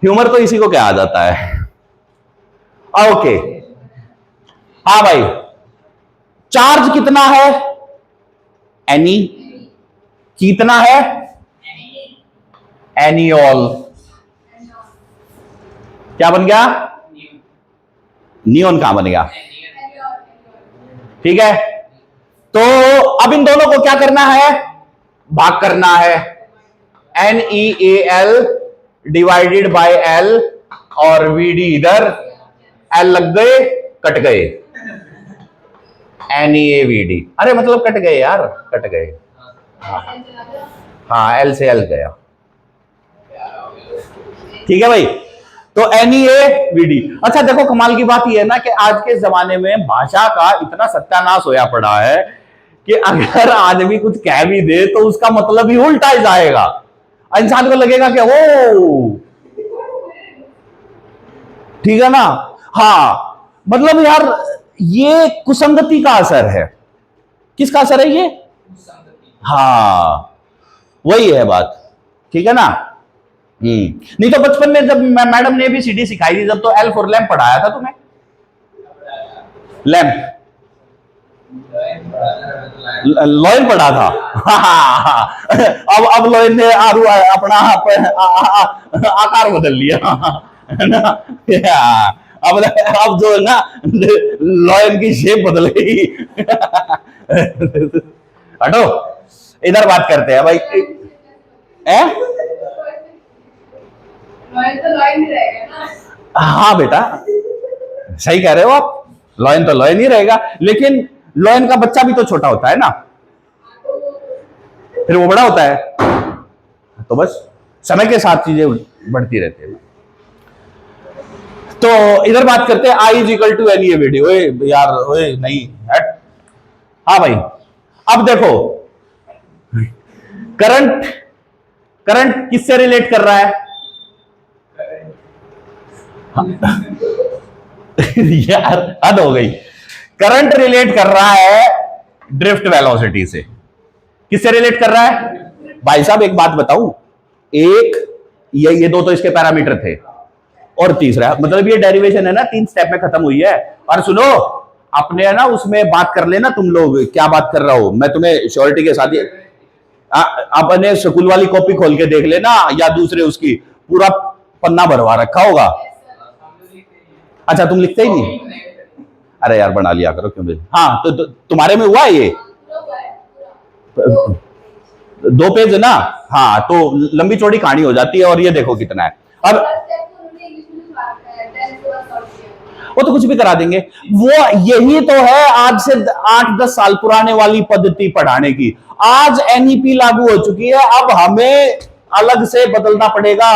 ह्यूमर तो इसी को क्या आ जाता है। ओके हाँ भाई, चार्ज कितना है? एनी। कितना है? Any all. क्या बन गया? नियॉन कहां बन गया? ठीक है, तो अब इन दोनों को क्या करना है? भाग करना है। NeAl डिवाइडेड बाय L, और VD इधर, L लग गए कट गए, NeAVD। अरे मतलब कट गए यार, कट गए। हाँ L से L गया। ठीक है भाई, तो NeAVD। अच्छा देखो कमाल की बात यह है ना कि आज के जमाने में भाषा का इतना सत्यानाश होया पड़ा है कि अगर आदमी कुछ कह भी दे तो उसका मतलब ही उल्टा ही जाएगा। इंसान को लगेगा कि ओ ठीक है ना। हाँ मतलब यार ये कुसंगति का असर है। किसका असर है ये? हाँ वही है बात। ठीक है ना। नहीं तो बचपन में जब मैडम ने भी सीडी सिखाई थी, जब तो एल फॉर लैम्प पढ़ाया था तुम्हें। लैम्प लॉयन पढ़ा था। अब लॉयन ने अपना आकार बदल लिया है ना। अब जो है ना लॉयन की शेप बदल गई। हटो इधर बात करते हैं भाई। लॉयन तो लॉयन ही रहेगा ना। हाँ बेटा सही कह रहे हो आप, लॉयन तो लॉयन ही रहेगा, लेकिन लॉयन का बच्चा भी तो छोटा होता है ना, फिर वो बड़ा होता है। तो बस समय के साथ चीजें बढ़ती रहती है। तो इधर बात करते हैं I is equal to N A video. यार ओए नहीं हट। हाँ भाई, अब देखो करंट करंट किससे रिलेट कर रहा है? यार हद हो गई। करंट रिलेट कर रहा है ड्रिफ्ट वेलोसिटी से। किससे रिलेट कर रहा है भाई साहब? एक बात बताऊं, एक ये दो तो इसके पैरामीटर थे, और तीसरा मतलब ये डेरिवेशन है ना 3 स्टेप में खत्म हुई है। और सुनो, अपने है ना उसमें बात कर लेना तुम लोग, क्या बात कर रहा हो मैं तुम्हें श्योरिटी के साथ अपने स्कूल वाली कॉपी खोल के देख लेना, या दूसरे उसकी पूरा पन्ना भरवा रखा होगा। अच्छा तुम लिखते ही नहीं? अरे यार बना लिया करो क्यों? हाँ तो तुम्हारे में हुआ है ये 2 पेज है ना? हाँ तो लंबी चौड़ी कहानी हो जाती है। और ये देखो कितना है। अब वो तो कुछ भी करा देंगे। वो यही तो है आज से 8-10 साल पुराने वाली पद्धति पढ़ाने की। आज एनईपी लागू हो चुकी है, अब हमें अलग से बदलना पड़ेगा,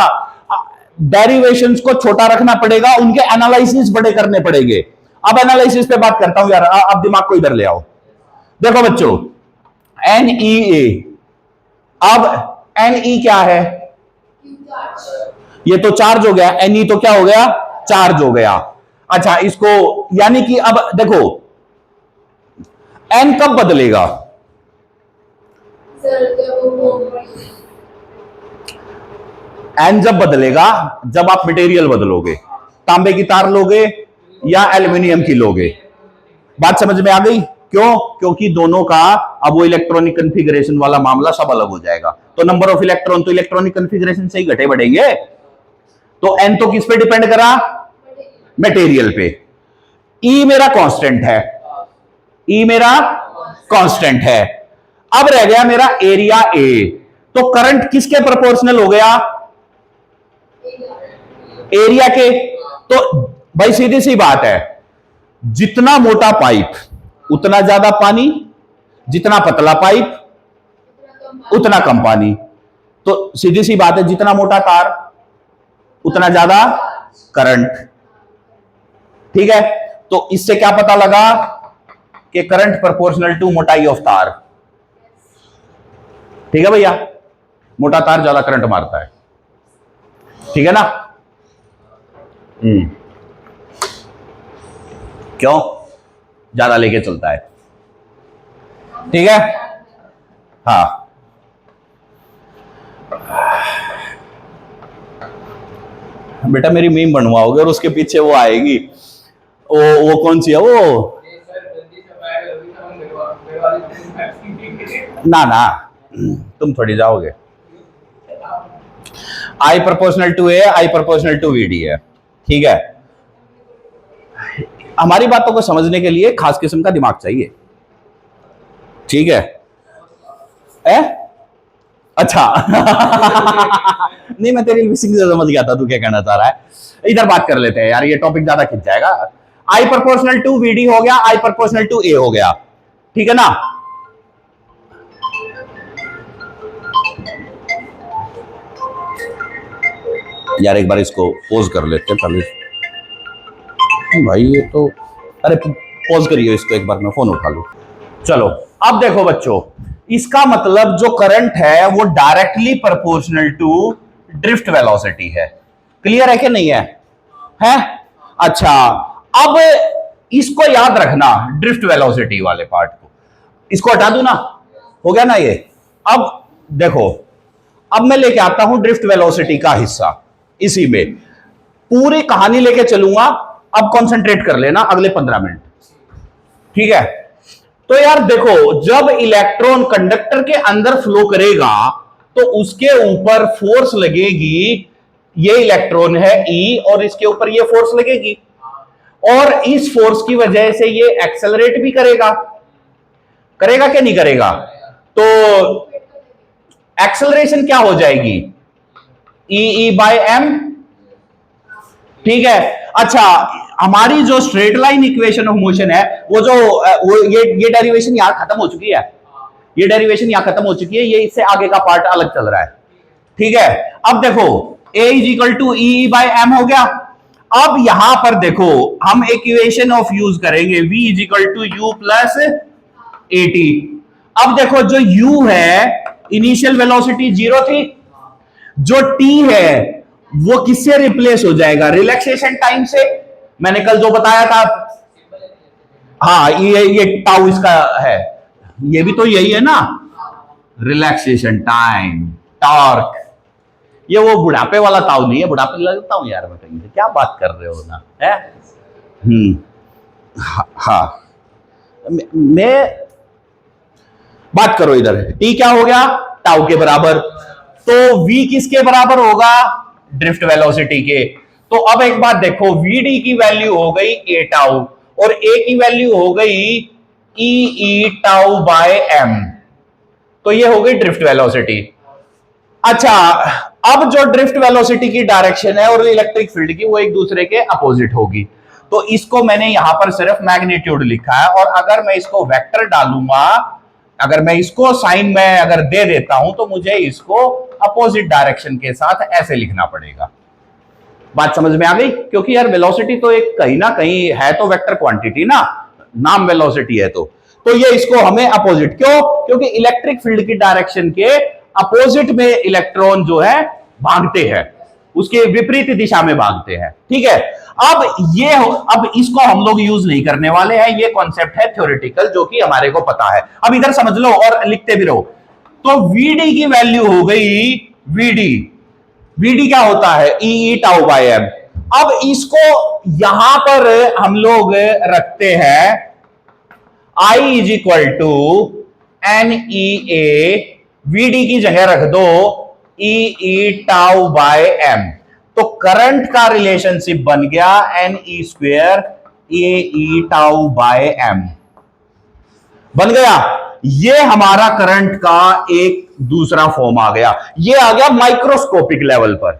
डेरिवेशंस को छोटा रखना पड़ेगा, उनके एनालिसिस बड़े करने पड़ेंगे। अब एनालिसिस पे बात करता हूं यार, अब दिमाग को इधर ले आओ। देखो बच्चों, NEA, अब NE क्या है? ये तो चार्ज हो गया, NE तो क्या हो गया? चार्ज हो गया। अच्छा इसको यानी कि अब देखो N कब बदलेगा? N जब बदलेगा जब आप मटेरियल बदलोगे, तांबे की तार लोगे या एल्यूमिनियम की लोगे। बात समझ में आ गई? क्यों? क्योंकि दोनों का अब वो इलेक्ट्रॉनिक कन्फिगरेशन वाला मामला सब अलग हो जाएगा। तो नंबर ऑफ इलेक्ट्रॉन तो इलेक्ट्रॉनिक कन्फिगरेशन से ही घटे बढ़ेंगे। तो N तो किस पे डिपेंड करा? मटेरियल पे। E मेरा कांस्टेंट है, E मेरा कांस्टेंट है। अब रह गया मेरा एरिया A। तो करंट किसके प्रोपोर्शनल हो गया? एरिया के। तो भाई सीधी सी बात है, जितना मोटा पाइप उतना ज्यादा पानी, जितना पतला पाइप उतना कम पानी। तो सीधी सी बात है, जितना मोटा तार उतना ज्यादा करंट। ठीक है, तो इससे क्या पता लगा कि करंट प्रोपोर्शनल टू मोटाई ऑफ तार। ठीक है भैया, मोटा तार ज्यादा करंट मारता है। ठीक है ना? क्यों? ज्यादा लेके चलता है। ठीक है? हाँ बेटा मेरी मीम बनवाओगे और उसके पीछे वो आएगी, वो कौन सी है वो? ना ना तुम थोड़ी जाओगे। I proportional to A, I proportional to VD है। ठीक है, हमारी बातों को समझने के लिए खास किस्म का दिमाग चाहिए। ठीक है? अच्छा नहीं मैं तेरी मिसिंग से समझ गया था तू क्या कहना चाह रहा है। इधर बात कर लेते हैं यार, ये टॉपिक ज्यादा खिंच जाएगा। I प्रोपोर्शनल टू VD हो गया, I प्रोपोर्शनल टू A हो गया। ठीक है ना? यार एक बार इसको पॉज कर लेते हैं पहले। भाई ये तो, अरे पॉज करिए इसको एक बार, मैं फोन उठा लूं। चलो अब देखो बच्चों, इसका मतलब जो करंट है वो directly proportional to drift velocity है। क्लियर है कि नहीं है? है? अच्छा अब इसको याद रखना, ड्रिफ्ट वेलोसिटी वाले पार्ट को इसको हटा दूं ना, हो गया ना ये। अब देखो, अब मैं लेके आता हूं ड्रिफ्ट वेलोसिटी का हिस्सा, इसी में पूरी कहानी लेके चलूंगा। अब कंसंट्रेट कर लेना अगले 15 मिनट। ठीक है? तो यार देखो, जब इलेक्ट्रॉन कंडक्टर के अंदर फ्लो करेगा तो उसके ऊपर फोर्स लगेगी। ये इलेक्ट्रॉन है E और इसके ऊपर ये फोर्स लगेगी, और इस फोर्स की वजह से ये एक्सेलरेट भी करेगा। करेगा कि नहीं करेगा? तो एक्सेलरेशन क्या हो जाएगी? E/m। ठीक है? अच्छा हमारी जो straight line equation of motion है, वो ये डेरिवेशन यहां खत्म हो चुकी है। ये डेरिवेशन यहां खत्म हो चुकी है, ये इससे आगे का पार्ट अलग चल रहा है। ठीक है, अब देखो A is equal to E by M हो गया। अब यहां पर देखो हम इक्वेशन ऑफ यूज करेंगे V is equal to U plus A T. अब देखो जो U है इनिशियल वेलोसिटी 0 थी, जो T है वो किससे रिप्लेस हो जाएगा? रिलैक्सेशन टाइम से। मैंने कल जो बताया था, हाँ ये टाउ इसका है, ये भी तो यही है ना, रिलैक्सेशन टाइम, टॉर्क। ये वो बुढ़ापे वाला ताऊ नहीं है, बुढ़ापे लगता हूं यार मैं कहीं से, क्या बात कर रहे हो ना है। हाँ मैं बात करो इधर, टी क्या हो गया? टाउ के बराबर। तो वी किसके बराबर होगा? ड्रिफ्ट वेलोसिटी के। तो अब एक बात देखो, वीडी की वैल्यू हो गई ए टाउ और ए की वैल्यू हो गई ई टाउ बाय एम। तो ये हो गई ड्रिफ्ट वेलोसिटी। अच्छा, अब जो ड्रिफ्ट वेलोसिटी की डायरेक्शन है और इलेक्ट्रिक फील्ड की, वो एक दूसरे के अपोजिट होगी। तो इसको मैंने यहां पर सिर्फ मैग्नीट्यूड लिखा है, और अगर मैं इसको वेक्टर डालूंगा, अगर मैं इसको साइन में अगर दे देता हूं, तो मुझे इसको अपोजिट डायरेक्शन के साथ ऐसे लिखना पड़ेगा। बात समझ में आ गई? क्योंकि यार वेलोसिटी तो एक कहीं ना कहीं है तो वेक्टर क्वांटिटी ना, नाम वेलोसिटी है तो ये इसको हमें अपोजिट, क्यों? क्योंकि इलेक्ट्रिक फील्ड की डायरेक्शन के अपोजिट में इलेक्ट्रॉन जो है भागते हैं, उसके विपरीत दिशा में भागते हैं। ठीक है, अब इसको हम लोग यूज नहीं करने वाले हैं, ये कॉन्सेप्ट है थ्योरेटिकल जो कि हमारे को पता है। अब इधर समझ लो और लिखते भी रहो। तो वीडी की वैल्यू हो गई वीडी क्या होता है? E tau by M. अब इसको यहां पर हम लोग रखते हैं I is equal to N E A, V D की जगह रख दो ई टाउ बाय एम। तो करंट का रिलेशनशिप बन गया N E square A tau by M बन गया। ये हमारा करंट का एक दूसरा फॉर्म आ गया, ये आ गया माइक्रोस्कोपिक लेवल पर।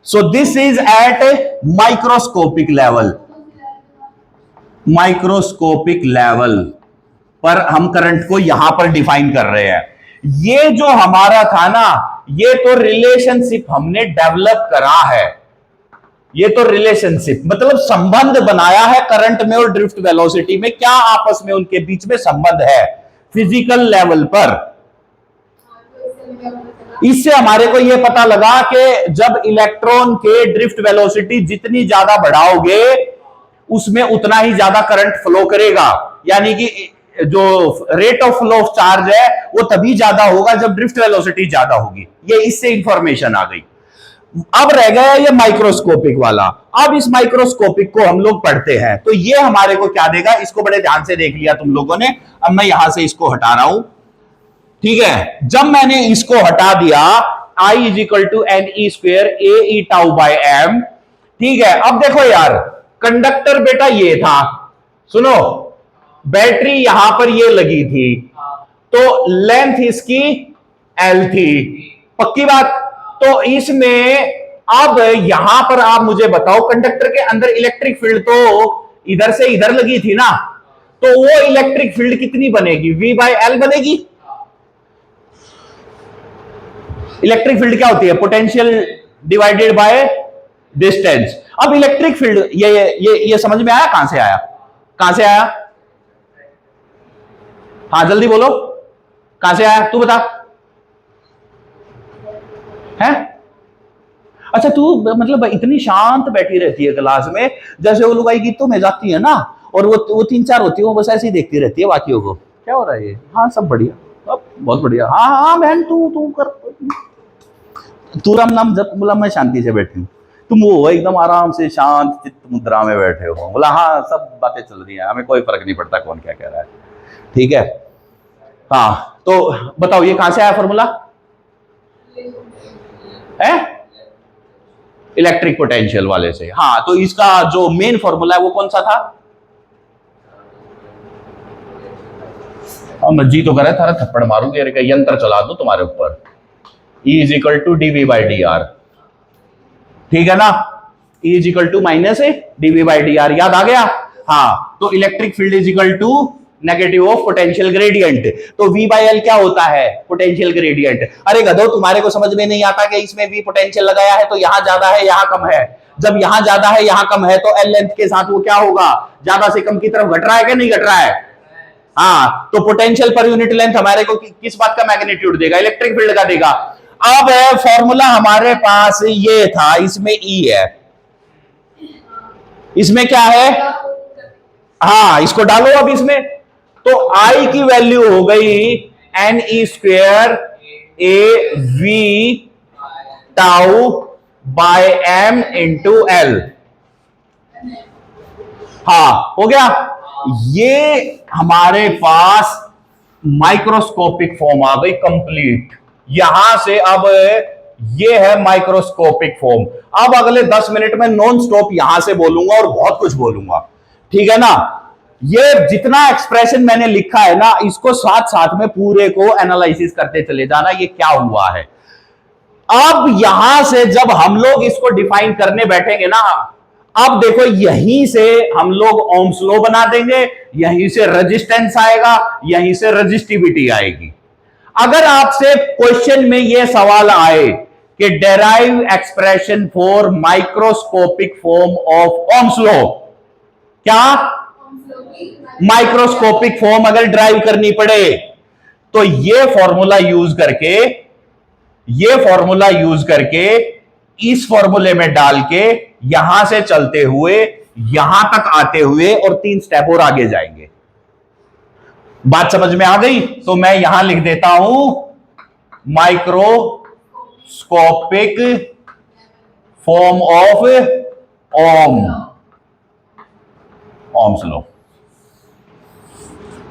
So this is at microscopic level. Microscopic level पर हम करंट को यहां पर डिफाइन कर रहे हैं। ये जो हमारा था ना, ये तो रिलेशनशिप हमने डेवलप करा है। ये तो रिलेशनशिप मतलब संबंध बनाया है करंट में और ड्रिफ्ट वेलोसिटी में। क्या आपस में उनके बीच में संबंध है फिजिकल लेवल पर। इससे हमारे को यह पता लगा कि जब इलेक्ट्रॉन के ड्रिफ्ट वेलोसिटी जितनी ज्यादा बढ़ाओगे, उसमें उतना ही ज्यादा करंट फ्लो करेगा। यानी कि जो rate of flow of charge है वो तभी ज्यादा होगा जब ड्रिफ्ट वेलोसिटी ज्यादा होगी। ये इससे इंफॉर्मेशन आ गई। अब रह गया ये माइक्रोस्कोपिक वाला। अब इस माइक्रोस्कोपिक को हम लोग पढ़ते हैं, तो ये हमारे को क्या देगा, इसको बड़े ध्यान से देख लिया तुम लोगों ने। अब मैं यहां से इसको हटा रहा हूं, ठीक है। जब मैंने इसको हटा दिया, I is equal to N E square A E tau by M, ठीक है। अब देखो यार, कंडक्टर बेटा ये था, सुनो, बैटरी यहां पर ये लगी थी, तो लेंथ इसकी एल थी, पक्की बात। तो इसमें अब यहां पर आप मुझे बताओ, कंडक्टर के अंदर इलेक्ट्रिक फील्ड तो इधर से इधर लगी थी ना, तो वो इलेक्ट्रिक फील्ड कितनी बनेगी? V बाय एल बनेगी। इलेक्ट्रिक फील्ड क्या होती है? Potential divided by distance. अब इलेक्ट्रिक फील्ड ये समझ में आया? कहां से आया? कहां से आया? हाँ जल्दी बोलो, कहां से आया? तू बता। है? अच्छा, तू मतलब इतनी शांत बैठी रहती है क्लास में, जैसे वो लोग गीतों में जाती है ना, और वो 3-4 होती है, वो बस ऐसे ही देखती रहती है बाकियों को। क्या हो रहा है ये? हाँ सब बढ़िया, अब बहुत बढ़िया। हाँ हाँ बहन, तू कर, तू राम नाम जप। बोला मैं शांति से बैठी हूँ, तुम वो एकदम आराम से शांत चित्त मुद्रा में बैठे हो। बोला हाँ सब बातें चल रही हैं, हमें कोई फर्क नहीं पड़ता कौन क्या कह रहा है, ठीक है। हाँ तो बताओ ये कहां से आया फॉर्मूला? है इलेक्ट्रिक पोटेंशियल वाले से। हाँ, तो इसका जो मेन फॉर्मूला है वो कौन सा था? मैं जी तो करे थारा थप्पड़ मारूंगी, यंत्र चला दूं तुम्हारे ऊपर। E is equal to D V by D R, ठीक है ना। E is equal to minus D V by D R, याद आ गया? हाँ, तो electric field is equal to negative of potential gradient. तो V बाई एल क्या होता है? Potential gradient. अरे गधो, तुम्हारे को समझ में नहीं आता कि इसमें V पोटेंशियल लगाया है तो यहां ज्यादा है यहां कम है। जब यहां ज्यादा है यहां कम है तो L लेंथ के साथ वो क्या होगा? ज्यादा से कम की तरफ घट रहा है कि नहीं घट रहा है? हाँ, तो पोटेंशियल पर यूनिट लेंथ हमारे को किस बात का मैग्नीट्यूड देगा? इलेक्ट्रिक फील्ड का देगा। अब फॉर्मूला हमारे पास ये था, इसमें E है, इसमें क्या है? हाँ, इसको डालो अब इसमें। तो I की वैल्यू हो गई NE square AV tau by M into L। हाँ, हो गया। ये हमारे पास माइक्रोस्कोपिक फॉर्म आ गई कंप्लीट। यहां से अब ये है माइक्रोस्कोपिक फॉर्म। अब अगले 10 मिनट में नॉन स्टॉप यहां से बोलूंगा और बहुत कुछ बोलूंगा, ठीक है ना? ये जितना एक्सप्रेशन मैंने लिखा है ना, इसको साथ साथ में पूरे को एनालिसिस करते चले जाना, ये क्या हुआ है। अब यहां से जब हम लोग इसको डिफाइन करने बैठेंगे ना, अब देखो यहीं से हम लोग ओम्स लॉ बना देंगे, यहीं से रेजिस्टेंस आएगा, यहीं से रेजिस्टिविटी आएगी। अगर आपसे क्वेश्चन में यह सवाल आए कि derive expression for microscopic form of Ohm's law, क्या माइक्रोस्कोपिक फॉर्म अगर ड्राइव करनी पड़े तो ये फॉर्मूला यूज करके इस फॉर्मूले में डाल के यहां से चलते हुए यहां तक आते हुए और 3 स्टेप और आगे जाएंगे। बात समझ में आ गई? तो मैं यहां लिख देता हूं microscopic form of Ohm's law,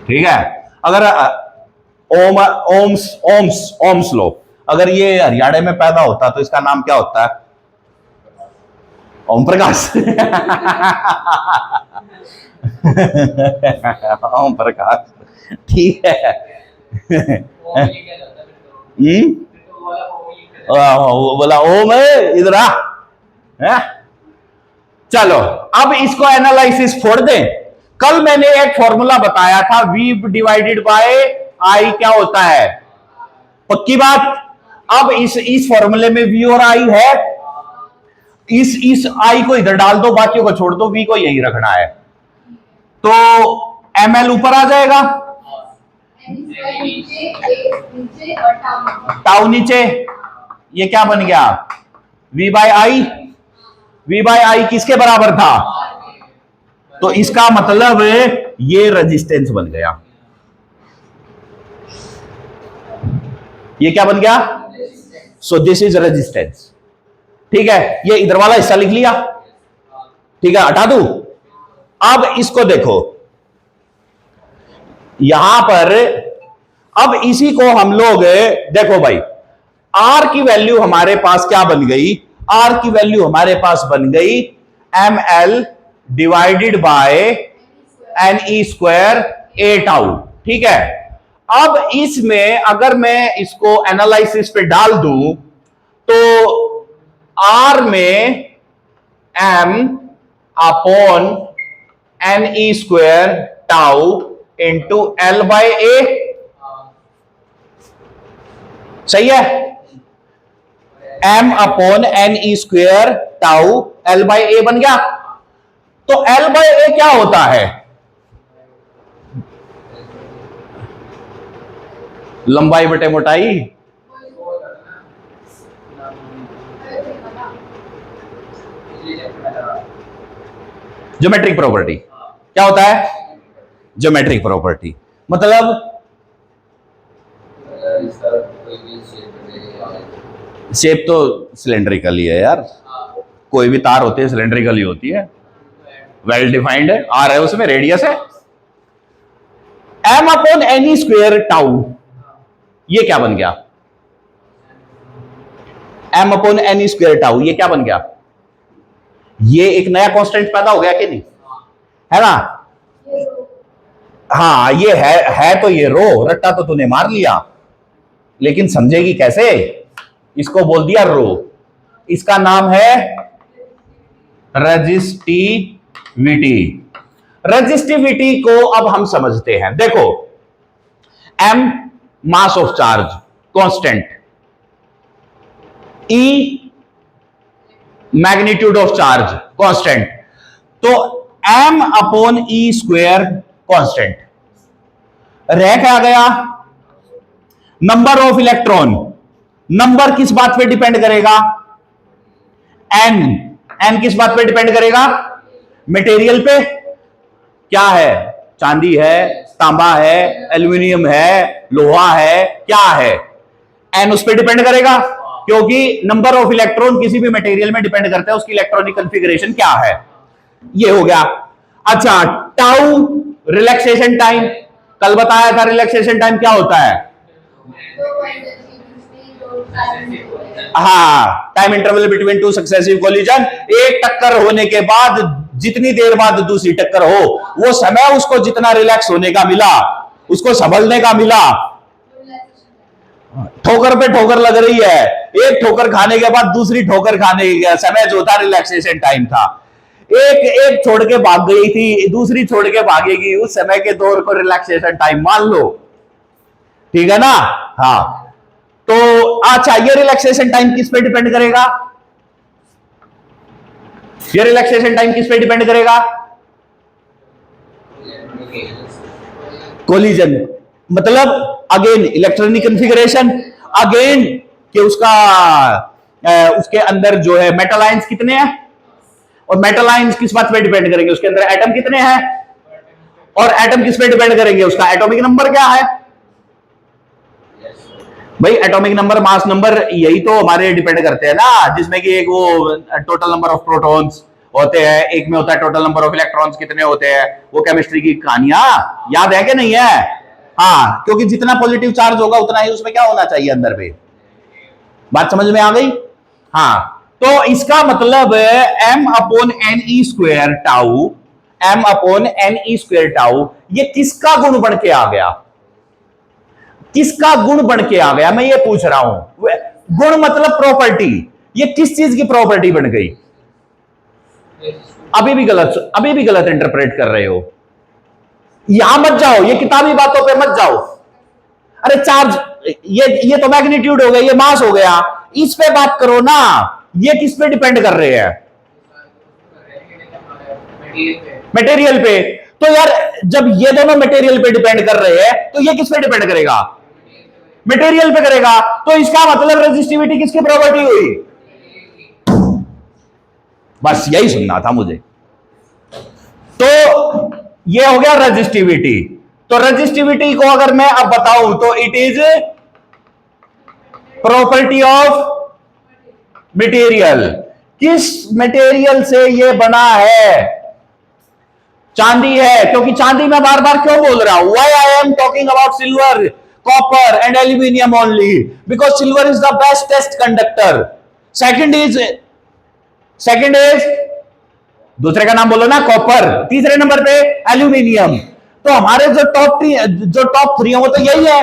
ठीक है? अगर ओम्स लॉ अगर ये हरियाणा में पैदा होता तो इसका नाम क्या होता है? ओम प्रकाश। ओम प्रकाश, ठीक है। बोला ओम इधर आ। चलो अब इसको एनालिसिस छोड़ दें। कल मैंने एक फॉर्मूला बताया था, V डिवाइडेड बाय I क्या होता है? पक्की बात। अब इस फॉर्मूले में V और I है, इस I को इधर डाल दो, बाकियों को छोड़ दो, V को यही रखना है, तो ml ऊपर आ जाएगा, टाउ नीचे। ये क्या बन गया? V by I। V by I किसके बराबर था? तो इसका मतलब ये रेजिस्टेंस बन गया। ये क्या बन गया? सो दिस इज रेजिस्टेंस, ठीक है? ये इधर वाला हिस्सा लिख लिया, ठीक है? हटा दूं। अब इसको देखो यहां पर, अब इसी को हम लोग देखो भाई, R की वैल्यू हमारे पास क्या बन गई? R की वैल्यू हमारे पास बन गई ml divided by NE square A tau, ठीक है? अब इसमें अगर मैं इसको एनालिसिस पे डाल दूं तो R में m upon NE square tau into L by A, सही है? m upon NE square tau L by A बन गया। तो L बाय A क्या होता है? लंबाई बटे मोटाई। ज्योमेट्रिक प्रॉपर्टी क्या होता है? ज्योमेट्रिक प्रॉपर्टी मतलब शेप तो सिलेंड्रिकल ही है यार, कोई भी तार होती है सिलेंड्रिकल ही होती है, वेल डिफाइंड है, आर है उसमें, रेडियस है। m upon any square tau, ये क्या बन गया? m upon any square tau, ये क्या बन गया? ये एक नया कांस्टेंट पैदा हो गया कि नहीं? है ना? हाँ, ये है तो ये रो, रट्टा तो तूने मार लिया, लेकिन समझेगी कैसे? इसको बोल दिया रो, इसका नाम है रेजिस्टिविटी। रजिस्टिविटी को अब हम समझते हैं। देखो, m mass of charge constant, E magnitude of charge constant, तो m upon E square constant. रह क्या गया? Number of electron. नंबर किस बात पे डिपेंड करेगा? n। n किस बात पे डिपेंड करेगा? मटेरियल पे। क्या है? चांदी है, तांबा है, एल्यूमिनियम है, लोहा है, क्या है? n उस पर डिपेंड करेगा, क्योंकि नंबर ऑफ इलेक्ट्रॉन किसी भी मटेरियल में डिपेंड करता है उसकी इलेक्ट्रॉनिक कॉन्फ़िगरेशन क्या है। ये हो गया। अच्छा, टाउ रिलैक्सेशन टाइम, कल बताया था रिलैक्सेशन टाइम क्या होता है। हाँ, time interval between two successive collision. एक टक्कर होने के बाद जितनी देर बाद दूसरी टक्कर हो, वो समय उसको जितना रिलैक्स होने का मिला, उसको संभलने का मिला। ठोकर पे ठोकर लग रही है, एक ठोकर खाने के बाद दूसरी ठोकर खाने का समय जो था रिलैक्सेशन टाइम था। एक छोड़ के भाग गई थी, दूसरी छोड़ के भागेगी, उस समय के दौर को रिलैक्सेशन टाइम मान लो। ठीक है ना? हाँ, तो अच्छा, ये रिलैक्सेशन टाइम किस पे डिपेंड करेगा? ये रिलैक्सेशन टाइम किस पे डिपेंड करेगा? कोलिजन, मतलब अगेन इलेक्ट्रॉनिक कॉन्फ़िगरेशन, अगेन कि उसके अंदर जो है मेटल आयंस कितने हैं, और मेटल आयंस किस बात पे डिपेंड करेंगे? उसके अंदर एटम कितने हैं, और एटम किस पे डिपेंड करेंगे? उसका एटॉमिक नंबर क्या है। भाई एटॉमिक नंबर, मास नंबर, यही तो हमारे डिपेंड करते हैं ना, जिसमें कि एक वो टोटल नंबर ऑफ प्रोटॉन्स होते हैं, एक में होता है टोटल नंबर ऑफ इलेक्ट्रॉन्स कितने होते हैं। वो केमिस्ट्री की कहानियां याद है कि नहीं है? हाँ, क्योंकि जितना पॉजिटिव चार्ज होगा उतना ही उसमें क्या होना चाहिए अंदर पे। बात समझ में आ गई? हाँ, तो इसका मतलब m upon N E square tau, m upon N E square tau, ये किसका गुण बन के आ गया? किसका गुण बन के आ गया, मैं ये पूछ रहा हूं। गुण मतलब प्रॉपर्टी, ये किस चीज की प्रॉपर्टी बन गई? अभी भी गलत इंटरप्रेट कर रहे हो। यहां मत जाओ, ये किताबी बातों पे मत जाओ। अरे चार्ज, ये तो मैग्नीट्यूड हो गया, ये मास हो गया, इस पे बात करो ना। ये किस पे डिपेंड कर रहे हैं? मटेरियल पे। तो यार जब ये दोनों मटेरियल पे डिपेंड कर रहे हैं, तो ये किस पे डिपेंड करेगा? मटेरियल पे करेगा। तो इसका मतलब रेजिस्टिविटी किसकी प्रॉपर्टी हुई? बस यही सुनना था मुझे। तो ये हो गया रेजिस्टिविटी। तो रेजिस्टिविटी को अगर मैं अब बताऊं तो it is property of material. किस मटेरियल से ये बना है? चांदी है, क्योंकि चांदी में बार बार क्यों बोल रहा हूं? Why I am talking about silver, copper and aluminium only? Because silver is the best conductor. Second is दूसरे का नाम बोलो ना, कॉपर। तीसरे नंबर पे एल्यूमिनियम। तो हमारे जो टॉप थ्री है वो तो यही है,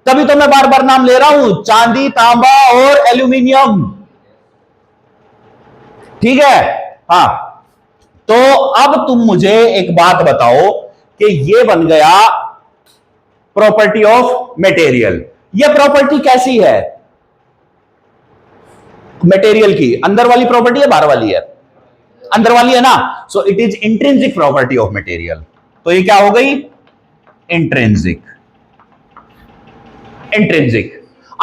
तभी तो मैं बार बार नाम ले रहा हूं, चांदी, तांबा और एल्यूमिनियम। ठीक है? हाँ, तो अब तुम मुझे एक बात बताओ कि ये बन गया प्रॉपर्टी ऑफ मटेरियल। ये प्रॉपर्टी कैसी है मटेरियल की? अंदर वाली प्रॉपर्टी है, बाहर वाली है? अंदर वाली है ना। So it is intrinsic property of material. तो ये क्या हो गई? इंट्रिंसिक।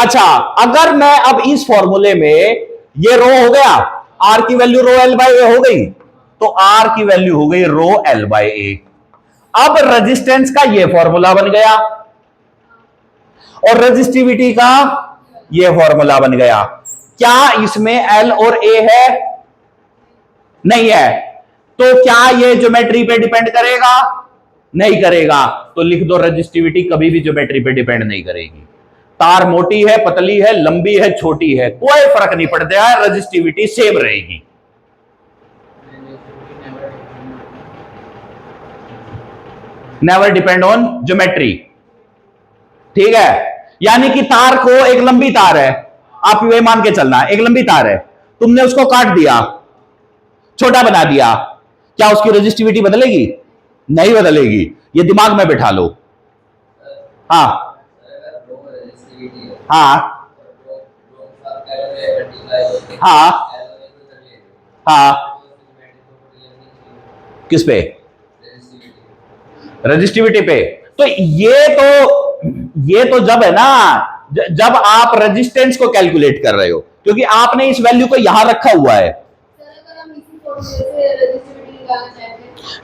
अच्छा, अगर मैं अब इस फॉर्मूले में, ये रो हो गया, आर की वैल्यू रो एल बाई ए हो गई, तो आर की वैल्यू हो गई रो एल बाई ए। अब रेजिस्टेंस का ये फॉर्मूला बन गया और रेजिस्टिविटी का ये फॉर्मूला बन गया। क्या इसमें एल और ए है? नहीं है। तो क्या ये ज्योमेट्री पे डिपेंड करेगा? नहीं करेगा। तो लिख दो रेजिस्टिविटी कभी भी ज्योमेट्री पे डिपेंड नहीं करेगी। तार मोटी है, पतली है, लंबी है, छोटी है, कोई फर्क नहीं पड़ता है, रेजिस्टिविटी सेम रहेगी। Never depend on geometry. ठीक है? यानी कि तार को, एक लंबी तार है, आप ये मान के चलना, एक लंबी तार है, तुमने उसको काट दिया, छोटा बना दिया, क्या उसकी रेजिस्टिविटी बदलेगी? नहीं बदलेगी, ये दिमाग में बिठा लो। हाँ हाँ हाँ हाँ, किस पे? रजिस्टिविटी पे। तो ये तो जब है ना, जब आप रेजिस्टेंस को कैलकुलेट कर रहे हो, क्योंकि आपने इस वैल्यू को यहां रखा हुआ है।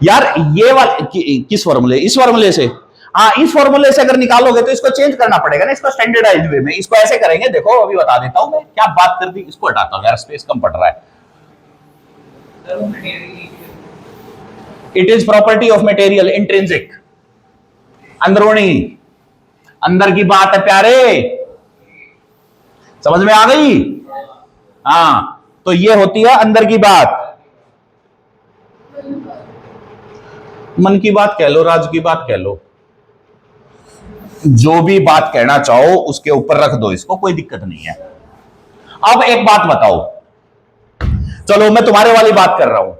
यार ये वाला किस फॉर्मूले? इस फॉर्मूले से। हाँ, इस फॉर्मूले से अगर निकालोगे तो इसको चेंज करना पड़ेगा ना, इसको स्टैंडर्डाइज्ड वे में। इसको ऐसे करेंगे, देखो अभी बता देता हूं मैं क्या बात कर दी। इसको हटाता हूं यार, स्पेस कम पड़ रहा है। It is property of material, intrinsic, अंदरूनी, अंदर की बात है प्यारे, समझ में आ गई? हाँ, तो ये होती है अंदर की बात। मन की बात कह लो, राज की बात कह लो, जो भी बात कहना चाहो उसके ऊपर रख दो इसको, कोई दिक्कत नहीं है। अब एक बात बताओ, चलो मैं तुम्हारे वाली बात कर रहा हूं।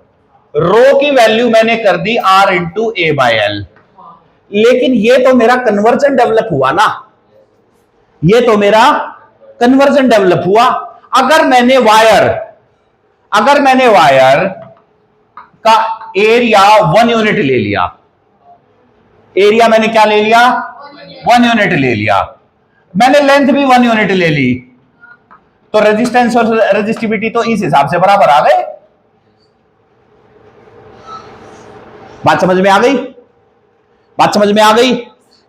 रो की वैल्यू मैंने कर दी R into A by L, लेकिन ये तो मेरा कन्वर्जन डेवलप हुआ ना, ये तो मेरा कन्वर्जन डेवलप हुआ। अगर मैंने वायर का एरिया 1 यूनिट ले लिया, एरिया मैंने क्या ले लिया? 1 यूनिट ले लिया, मैंने लेंथ भी 1 यूनिट ले ली, तो रेजिस्टेंस और रेजिस्टिविटी तो इस हिसाब से बराबर आ गए। बात समझ में आ गई? बात समझ में आ गई?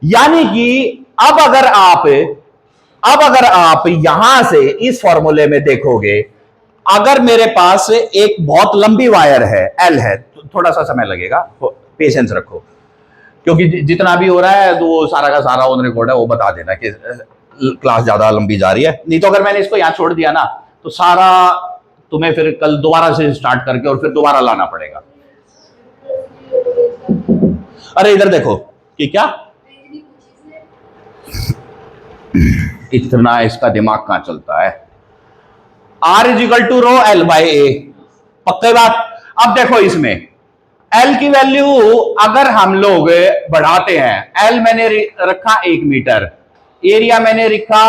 यानी कि अब अगर आप यहां से इस फॉर्मूले में देखोगे, अगर मेरे पास एक बहुत लंबी वायर है, एल है, तो थोड़ा सा समय लगेगा, पेशेंस रखो, क्योंकि जितना भी हो रहा है तो वो सारा का सारा ऑन रिकॉर्ड है, वो बता देना कि क्लास ज्यादा लंबी जा रही है। नहीं तो अगर मैंने इसको यहां छोड़ दिया ना, तो सारा तुम्हें फिर कल दोबारा से स्टार्ट करके और फिर दोबारा लाना पड़ेगा। अरे इधर देखो कि क्या इतना इसका दिमाग कहां चलता है। R is equal to rho L by A, पक्की बात। अब देखो इसमें एल की वैल्यू अगर हम लोग बढ़ाते हैं, एल मैंने रखा 1 मीटर, एरिया मैंने रखा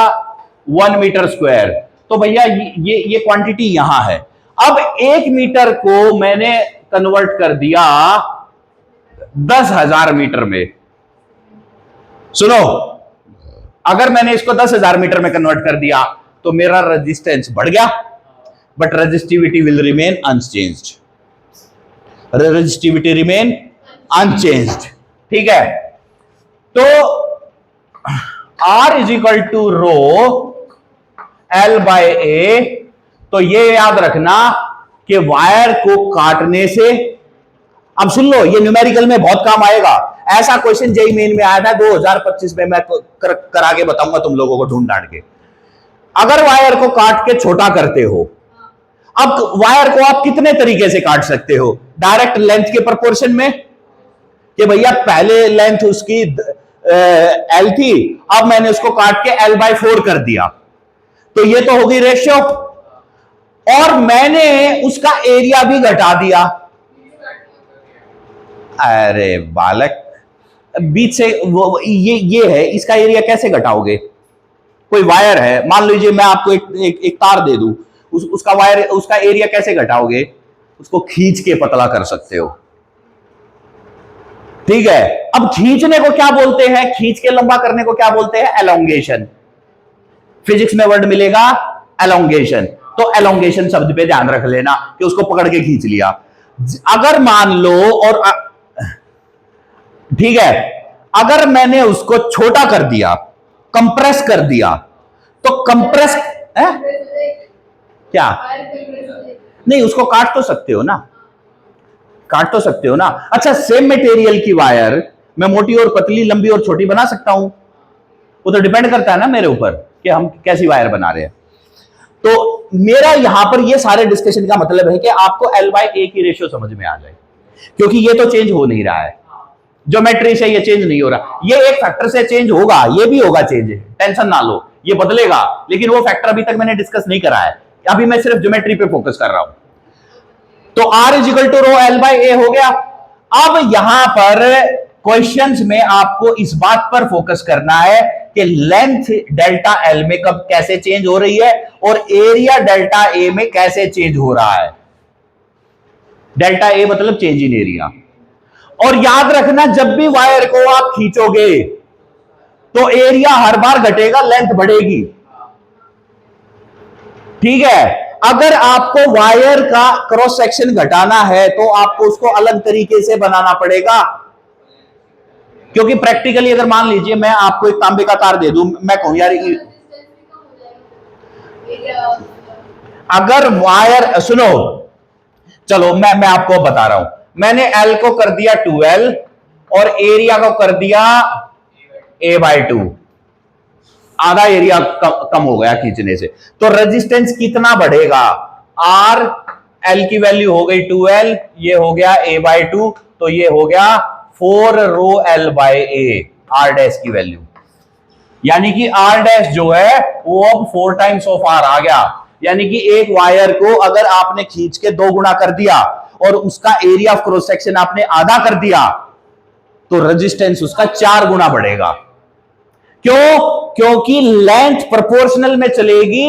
1 मीटर स्क्वायर, तो भैया ये क्वांटिटी यहां है। अब 1 मीटर को मैंने कन्वर्ट कर दिया 10,000 मीटर में। सुनो, अगर मैंने इसको 10,000 मीटर में कन्वर्ट कर दिया तो मेरा रेजिस्टेंस बढ़ गया, but resistivity will remain unchanged. Resistivity remain unchanged, ठीक है। तो R is equal to rho L by A, तो ये याद रखना कि वायर को काटने से, अब सुन लो ये न्यूमेरिकल में बहुत काम आएगा। ऐसा क्वेश्चन जेईई मेन में आया था 2025 में, मैं करा के बताऊंगा तुम लोगों को ढूंढ ढांड के। अगर वायर को काट के छोटा करते हो, अब वायर को आप कितने तरीके से काट सकते हो? डायरेक्ट लेंथ के प्रोपोर्शन में, कि भैया पहले लेंथ उसकी एल थी, अब मैंने उसको काट के एल बाई 4 कर दिया, तो ये तो होगी रेशियो। और मैंने उसका एरिया भी घटा दिया। अरे बालक, बीच से वो ये है, इसका एरिया कैसे घटाओगे? कोई वायर है, मान लीजिए मैं आपको एक तार दे दूं, उसका वायर, उसका एरिया कैसे घटाओगे? उसको खींच के पतला कर सकते हो, ठीक है। अब खींचने को क्या बोलते हैं? खींच के लंबा करने को क्या बोलते हैं? एलोंगेशन। फिजिक्स में वर्ड मिलेगा एलोंगेशन। तो एलोंगेशन शब्द पे ध्यान रख लेना कि उसको पकड़ के खींच लिया। अगर मान लो, और ठीक है, अगर मैंने उसको छोटा कर दिया, कंप्रेस कर दिया, तो कंप्रेस है क्या? नहीं, उसको काट तो सकते हो ना, काट तो सकते हो ना। अच्छा, सेम मटेरियल की वायर मैं मोटी और पतली, लंबी और छोटी बना सकता हूं, वो तो डिपेंड करता है ना मेरे ऊपर कि हम कैसी वायर बना रहे हैं। तो मेरा यहां पर ये सारे डिस्कशन का मतलब है कि आपको एल बाय ए की रेशियो समझ में आ जाए, क्योंकि ये तो चेंज हो नहीं रहा है, ज्योमेट्री से ये चेंज नहीं हो रहा। ये एक फैक्टर से चेंज होगा, ये भी होगा चेंज, टेंशन ना लो, ये बदलेगा, लेकिन वो फैक्टर अभी तक मैंने डिस्कस नहीं करा है, अभी मैं सिर्फ ज्योमेट्री पे फोकस कर रहा हूं। तो R is equal to rho L by A हो गया। अब यहां पर क्वेश्चंस में आपको इस बात पर फोकस करना है कि लेंथ डेल्टा एल में कब कैसे चेंज हो रही है और एरिया डेल्टा ए में कैसे चेंज हो रहा है। डेल्टा ए मतलब चेंज इन एरिया। और याद रखना, जब भी वायर को आप खींचोगे तो एरिया हर बार घटेगा, लेंथ बढ़ेगी। ठीक है, अगर आपको वायर का क्रॉस सेक्शन घटाना है तो आपको उसको अलग तरीके से बनाना पड़ेगा, क्योंकि प्रैक्टिकली अगर मान लीजिए मैं आपको एक तांबे का तार दे दूं, मैं कहूं यार अगर वायर, सुनो, चलो मैं आपको बता रहा हूं, मैंने एल को कर दिया 2L और एरिया को कर दिया A/2, आधा एरिया कम हो गया खींचने से, तो रेजिस्टेंस कितना बढ़ेगा? आर, एल की वैल्यू हो गई 2L, ये हो गया A/2, तो ये हो गया 4ρL/A, आर डैश की वैल्यू, यानी कि आर डैश जो है वो अब 4 टाइम्स ऑफ आर आ गया। यानी कि एक वायर को अगर आपने खींच के 2 गुना कर दिया और उसका एरिया ऑफ क्रॉस सेक्शन आपने आधा कर दिया, तो रेजिस्टेंस उसका 4 गुना बढ़ेगा। क्यों? क्योंकि लेंथ प्रोपोर्शनल में चलेगी,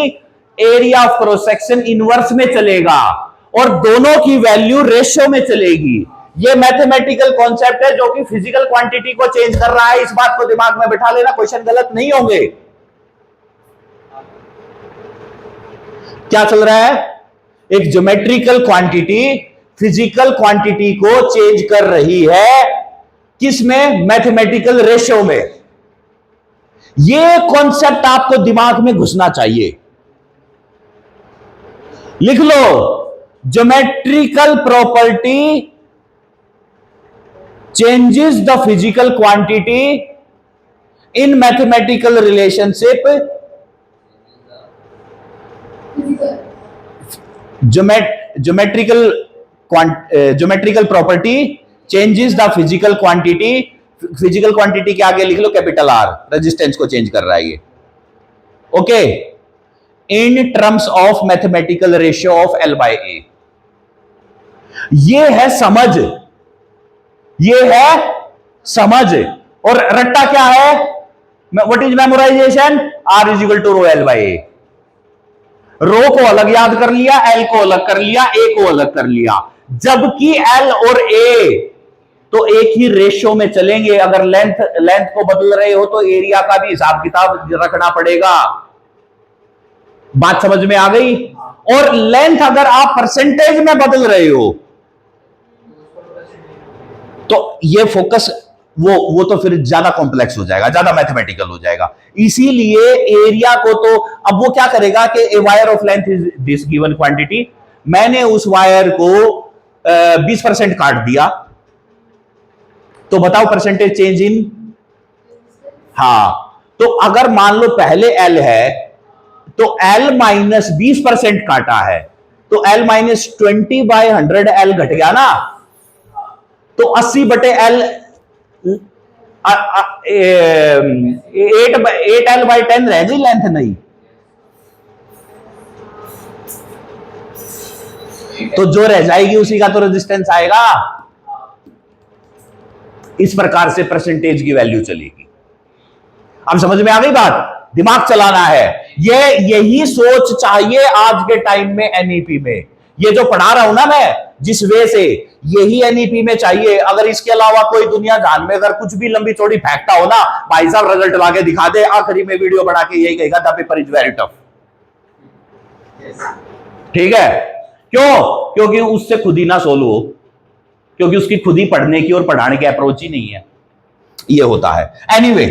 area of cross section inverse में चलेगा, और दोनों की वैल्यू रेशियो में चलेगी। ये मैथमेटिकल कॉन्सेप्ट है जो कि फिजिकल क्वांटिटी को चेंज कर रहा है। इस बात को दिमाग में बिठा लेना, क्वेश्चन गलत नहीं होंगे। क्या चल रहा है? एक ज्योमेट्रिकल क्वांटिटी फिजिकल क्वांटिटी को चेंज कर रही है, किसमें? मैथमेटिकल रेशियो में। यह कॉन्सेप्ट आपको दिमाग में घुसना चाहिए। लिख लो, geometrical property changes the physical quantity in mathematical relationship. Geometrical property changes the physical quantity. Physical quantity के आगे लिख लो कैपिटल आर, रेजिस्टेंस को चेंज कर रहा है ये। Okay, in terms of mathematical ratio of L/A। ये है समझ, ये है समझ। और रट्टा क्या है? What is memorization? R is equal to ρL/A। Rho को अलग याद कर लिया, एल को अलग कर लिया, ए को अलग कर लिया, जबकि एल और ए तो एक ही रेशियो में चलेंगे। अगर लेंथ को बदल रहे हो तो एरिया का भी हिसाब किताब रखना पड़ेगा। बात समझ में आ गई? और लेंथ अगर आप परसेंटेज में बदल रहे हो तो ये फोकस वो तो फिर ज्यादा कॉम्प्लेक्स हो जाएगा, ज्यादा मैथमेटिकल हो जाएगा। इसीलिए एरिया को तो अब वो क्या करेगा कि a wire of length is this given quantity, मैंने उस वायर को 20% काट दिया, तो बताओ परसेंटेज चेंज इन। हाँ, तो अगर मान लो पहले एल है तो एल -20% काटा है, तो एल -20/100 एल घट गया ना, तो 80/L 8L/10 रह गई लेंथ, नहीं तो जो रह जाएगी उसी का तो रेजिस्टेंस आएगा। इस प्रकार से परसेंटेज की वैल्यू चलेगी। अब समझ में आ गई बात? दिमाग चलाना है, यही सोच चाहिए आज के टाइम में एनईपी में। ये जो पढ़ा रहा हूं ना मैं जिस वे से, यही एनईपी में चाहिए। अगर इसके अलावा कोई दुनिया जान में अगर कुछ भी लंबी चौड़ी फेंकता हो ना, भाई साहब रिजल्ट ला के दिखा दे, आखिरी में वीडियो बना के यही कहेगा the paper is very tough. ठीक है? क्यों? क्योंकि उससे खुद ही ना सोल्व हो, क्योंकि उसकी खुद ही पढ़ने की और पढ़ाने की अप्रोच ही नहीं है। ये होता है। एनीवे,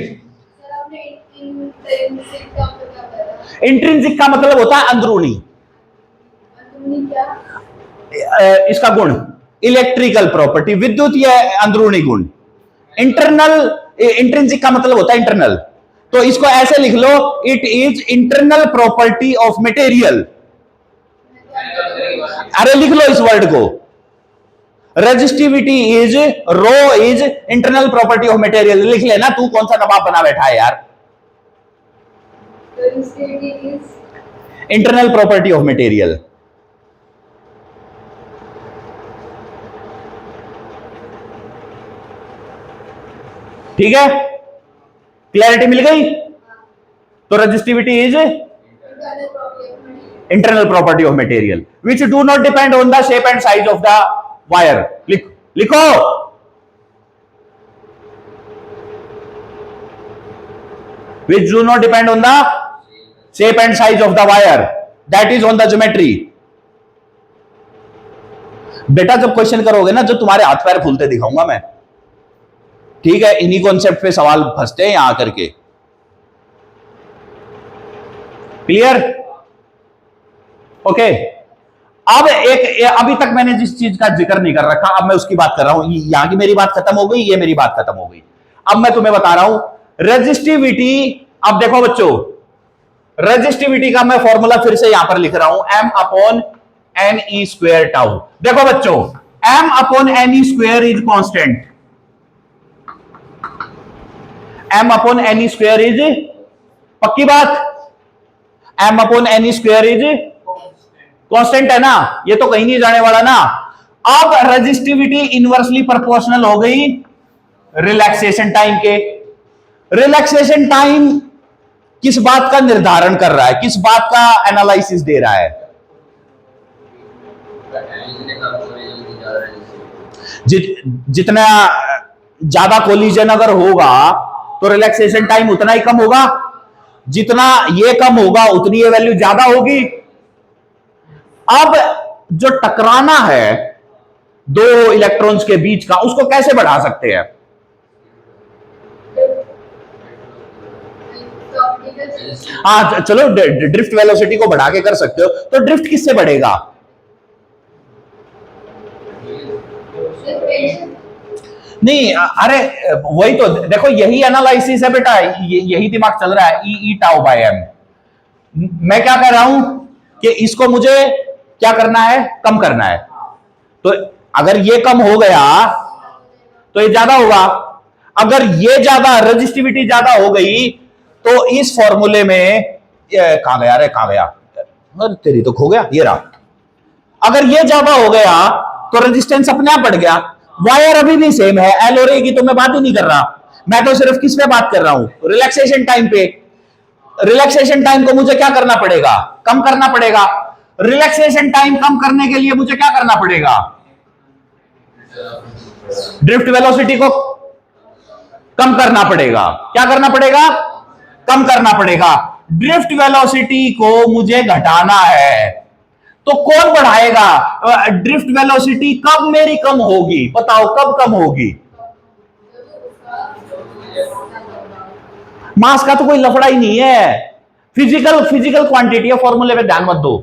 इंट्रिंसिक का मतलब होता है अंदरूनी। इसका गुण इलेक्ट्रिकल प्रॉपर्टी, विद्युत या अंदरूनी गुण। इंटरनल, इंट्रिंसिक का मतलब होता है इंटरनल, तो इसको ऐसे लिख लो, it is internal property of material. अरे लिख लो इस वर्ड को, resistivity is rho is internal property of material. लिख लेना, तू कौन सा नवाब बना बैठा है यार। Internal property of material. ठीक है, क्लैरिटी मिल गई। तो resistivity is internal property of material which do not depend on the shape and size of the wire. लिखो which do not depend on the shape and size of the wire, that is on the geometry। बेटा जब question करोगे ना, जो तुम्हारे हाथ पैर खुलते दिखाऊंगा मैं, ठीक है, इन्हीं कॉन्सेप्ट पे सवाल फंसते हैं यहां करके। क्लियर? ओके। अब अभी तक मैंने जिस चीज का जिक्र नहीं कर रखा, अब मैं उसकी बात कर रहा हूं। यहां की मेरी बात खत्म हो गई, ये मेरी बात खत्म हो गई। अब मैं तुम्हें बता रहा हूं रेजिस्टिविटी। अब देखो बच्चों, रेजिस्टिविटी का मैं फॉर्मूला फिर से यहां पर लिख रहा हूं, M upon N E square tau. देखो बच्चों, M upon N E square is constant. M upon N E square is, पक्की बात, M upon N E square is constant है ना, ये तो कहीं नहीं जाने वाला ना। अब रेजिस्टिविटी इनवर्सली प्रोपोर्शनल हो गई रिलैक्सेशन टाइम के। रिलैक्सेशन टाइम किस बात का निर्धारण कर रहा है, किस बात का एनालिसिस दे रहा है? जितना ज्यादा कोलिजन अगर होगा तो रिलैक्सेशन टाइम उतना ही कम होगा, जितना ये कम होगा उतनी ये वैल्यू ज्यादा होगी। अब जो टकराना है दो इलेक्ट्रॉन्स के बीच का, उसको कैसे बढ़ा सकते हैं? हाँ चलो, ड्रिफ्ट वेलोसिटी को बढ़ा के कर सकते हो। तो ड्रिफ्ट किससे बढ़ेगा? नहीं, अरे वही तो देखो, यही एनालिसिस है बेटा, यही दिमाग चल रहा है। E tau by M. मैं क्या कह रहा हूं कि इसको मुझे क्या करना है, कम करना है। तो अगर ये कम हो गया तो ये ज्यादा होगा। अगर ये ज्यादा, रेजिस्टिविटी ज्यादा हो गई तो इस फॉर्मूले में कहां गया, अरे कहां गया, अरे तेरी तो खो गया, ये रहा। अगर ये ज्यादा हो गया तो रेजिस्टेंस अपने आप बढ़ गया। वायर अभी भी सेम है, एल और ए की तो मैं बात ही नहीं कर रहा, मैं तो सिर्फ किस पे बात कर रहा हूं, रिलैक्सेशन टाइम पे। रिलैक्सेशन टाइम को मुझे क्या करना पड़ेगा, कम करना पड़ेगा। रिलैक्सेशन टाइम कम करने के लिए मुझे क्या करना पड़ेगा, ड्रिफ्ट वेलोसिटी को कम करना पड़ेगा। क्या करना पड़ेगा, कम करना पड़ेगा। ड्रिफ्ट वेलोसिटी को मुझे घटाना है, तो कौन बढ़ाएगा? ड्रिफ्ट वेलोसिटी कब मेरी कम होगी, बताओ कब कम होगी? मास का तो कोई लफड़ा ही नहीं है, फिजिकल क्वांटिटी है, फॉर्मूले पे ध्यान मत दो।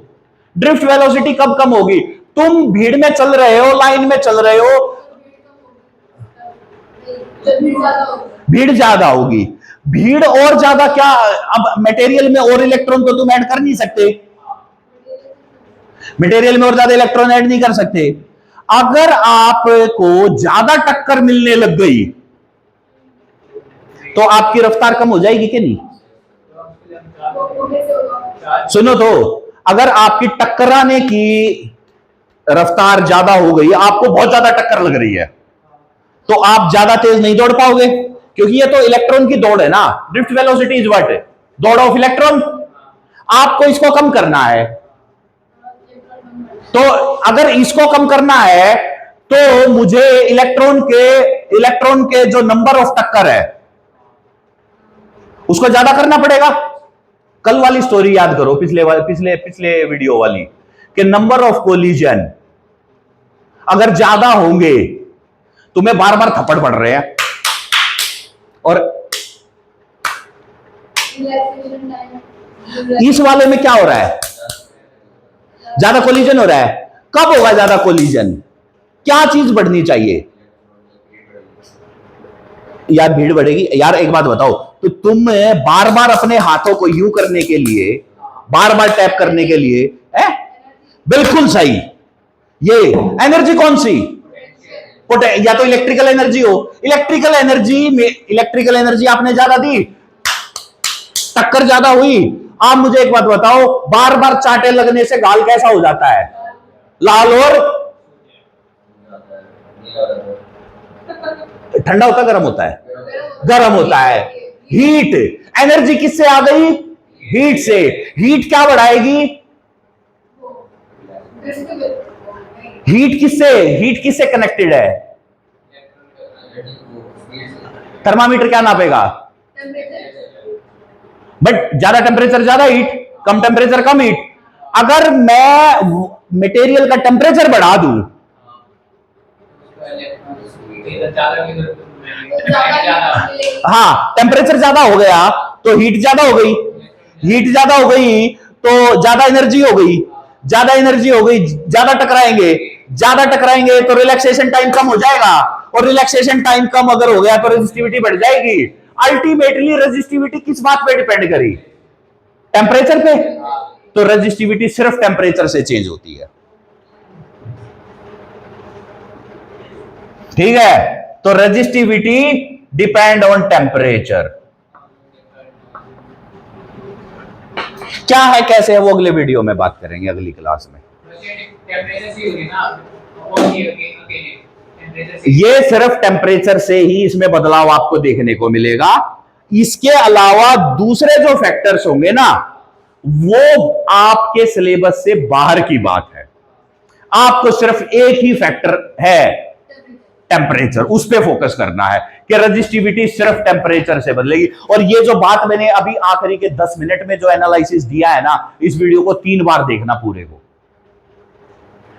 ड्रिफ्ट वेलोसिटी कब कम होगी? तुम भीड़ में चल रहे हो, लाइन में चल रहे हो, भीड़ ज्यादा होगी। भीड़ और ज्यादा क्या, अब मटेरियल में और इलेक्ट्रॉन तो तुम ऐड कर नहीं सकते, मटेरियल में और ज्यादा इलेक्ट्रॉन ऐड नहीं कर सकते। अगर आपको ज्यादा टक्कर मिलने लग गई तो आपकी रफ्तार कम हो जाएगी कि नहीं? सुनो तो, अगर आपकी टक्कराने की रफ्तार ज्यादा हो गई, आपको बहुत ज्यादा टक्कर लग रही है, तो आप ज्यादा तेज नहीं दौड़ पाओगे, क्योंकि ये तो इलेक्ट्रॉन की दौड़ है ना। ड्रिफ्ट वेलोसिटी इज व्हाट, दौड़ ऑफ इलेक्ट्रॉन। आपको इसको कम करना है, तो अगर इसको कम करना है तो मुझे इलेक्ट्रॉन के जो नंबर ऑफ टक्कर है उसको ज्यादा करना पड़ेगा। कल वाली स्टोरी याद करो, पिछले वीडियो वाली, कि नंबर ऑफ कोलिजन अगर ज्यादा होंगे, तुम्हें बार बार थप्पड़ पड़ रहे हैं, और इस वाले में क्या हो रहा है, ज्यादा कोलिजन हो रहा है। कब होगा ज्यादा कोलिजन, क्या चीज बढ़नी चाहिए? यार भीड़ बढ़ेगी। यार एक बात बताओ, तो तुम बार बार अपने हाथों को यूं करने के लिए, बार बार टैप करने के लिए है? बिल्कुल सही। ये एनर्जी कौन सी, या तो इलेक्ट्रिकल एनर्जी हो, इलेक्ट्रिकल एनर्जी आपने ज्यादा दी, टक्कर ज्यादा हुई। आप मुझे एक बात बताओ, बार बार चांटे लगने से गाल कैसा हो जाता है, लाल और ठंडा होता है गर्म होता है? गर्म होता है। हीट, एनर्जी किससे आ गई? हीट से। हीट क्या बढ़ाएगी? हीट किससे कनेक्टेड है? थर्मामीटर क्या नापेगा? बट ज्यादा टेम्परेचर ज्यादा हीट, कम टेम्परेचर कम हीट। अगर मैं मटेरियल का टेम्परेचर बढ़ा दूं, हाँ, टेम्परेचर ज्यादा हो गया तो हीट ज्यादा हो गई, हीट ज्यादा हो गई तो ज्यादा एनर्जी हो गई, ज्यादा एनर्जी हो गई, ज्यादा टकराएंगे तो रिलैक्सेशन टाइम कम हो जाएगा, और रिलैक्सेशन टाइम कम अगर हो गया तो रेजिस्टिविटी बढ़ जाएगी। अल्टीमेटली रेजिस्टिविटी किस बात पे डिपेंड करी? टेम्परेचर पे। तो रेजिस्टिविटी सिर्फ टेम्परेचर से चेंज होती है। ठीक है, तो रेजिस्टिविटी डिपेंड ऑन टेम्परेचर। क्या है, कैसे है, वो अगले वीडियो में बात करेंगे, अगली क्लास में। ये सिर्फ टेम्परेचर से ही इसमें बदलाव आपको देखने को मिलेगा। इसके अलावा दूसरे जो फैक्टर्स होंगे ना, वो आपके सिलेबस से बाहर की बात है। आपको सिर्फ एक ही फैक्टर है, टेम्परेचर, उस पे फोकस करना है कि रेजिस्टिविटी सिर्फ टेम्परेचर से बदलेगी। और ये जो बात मैंने अभी आखिरी के 10 मिनट में जो एनालिसिस दिया है ना, इस वीडियो को 3 बार देखना पूरे को।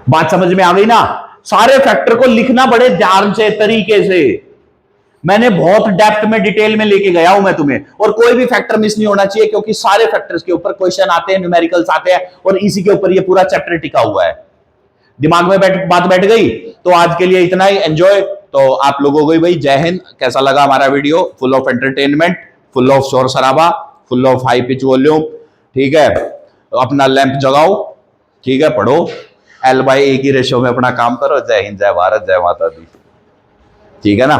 बात समझ में आ गई ना? सारे फैक्टर को लिखना बड़े ध्यान से, तरीके से। मैंने बहुत डेप्थ में, डिटेल में लेके गया हूं मैं तुम्हें, और कोई भी फैक्टर मिस नहीं होना चाहिए, क्योंकि सारे फैक्टर्स के ऊपर क्वेश्चन आते हैं, न्यूमेरिकल्स आते हैं, और इसी के ऊपर ये पूरा चैप्टर टिका हुआ है। दिमाग में बात बैठ गई? तो आज के लिए इतना ही। एंजॉय। तो आप लोगों को भाई जय हिंद। कैसा लगा हमारा video? Full of entertainment, full of शोर शराबा, full of high pitch volume. ठीक है, अपना लैंप जगाओ, ठीक है, पढ़ो, L/A की रेशियो में अपना काम करो। जय हिंद, जय भारत, जय माता दी। ठीक है ना?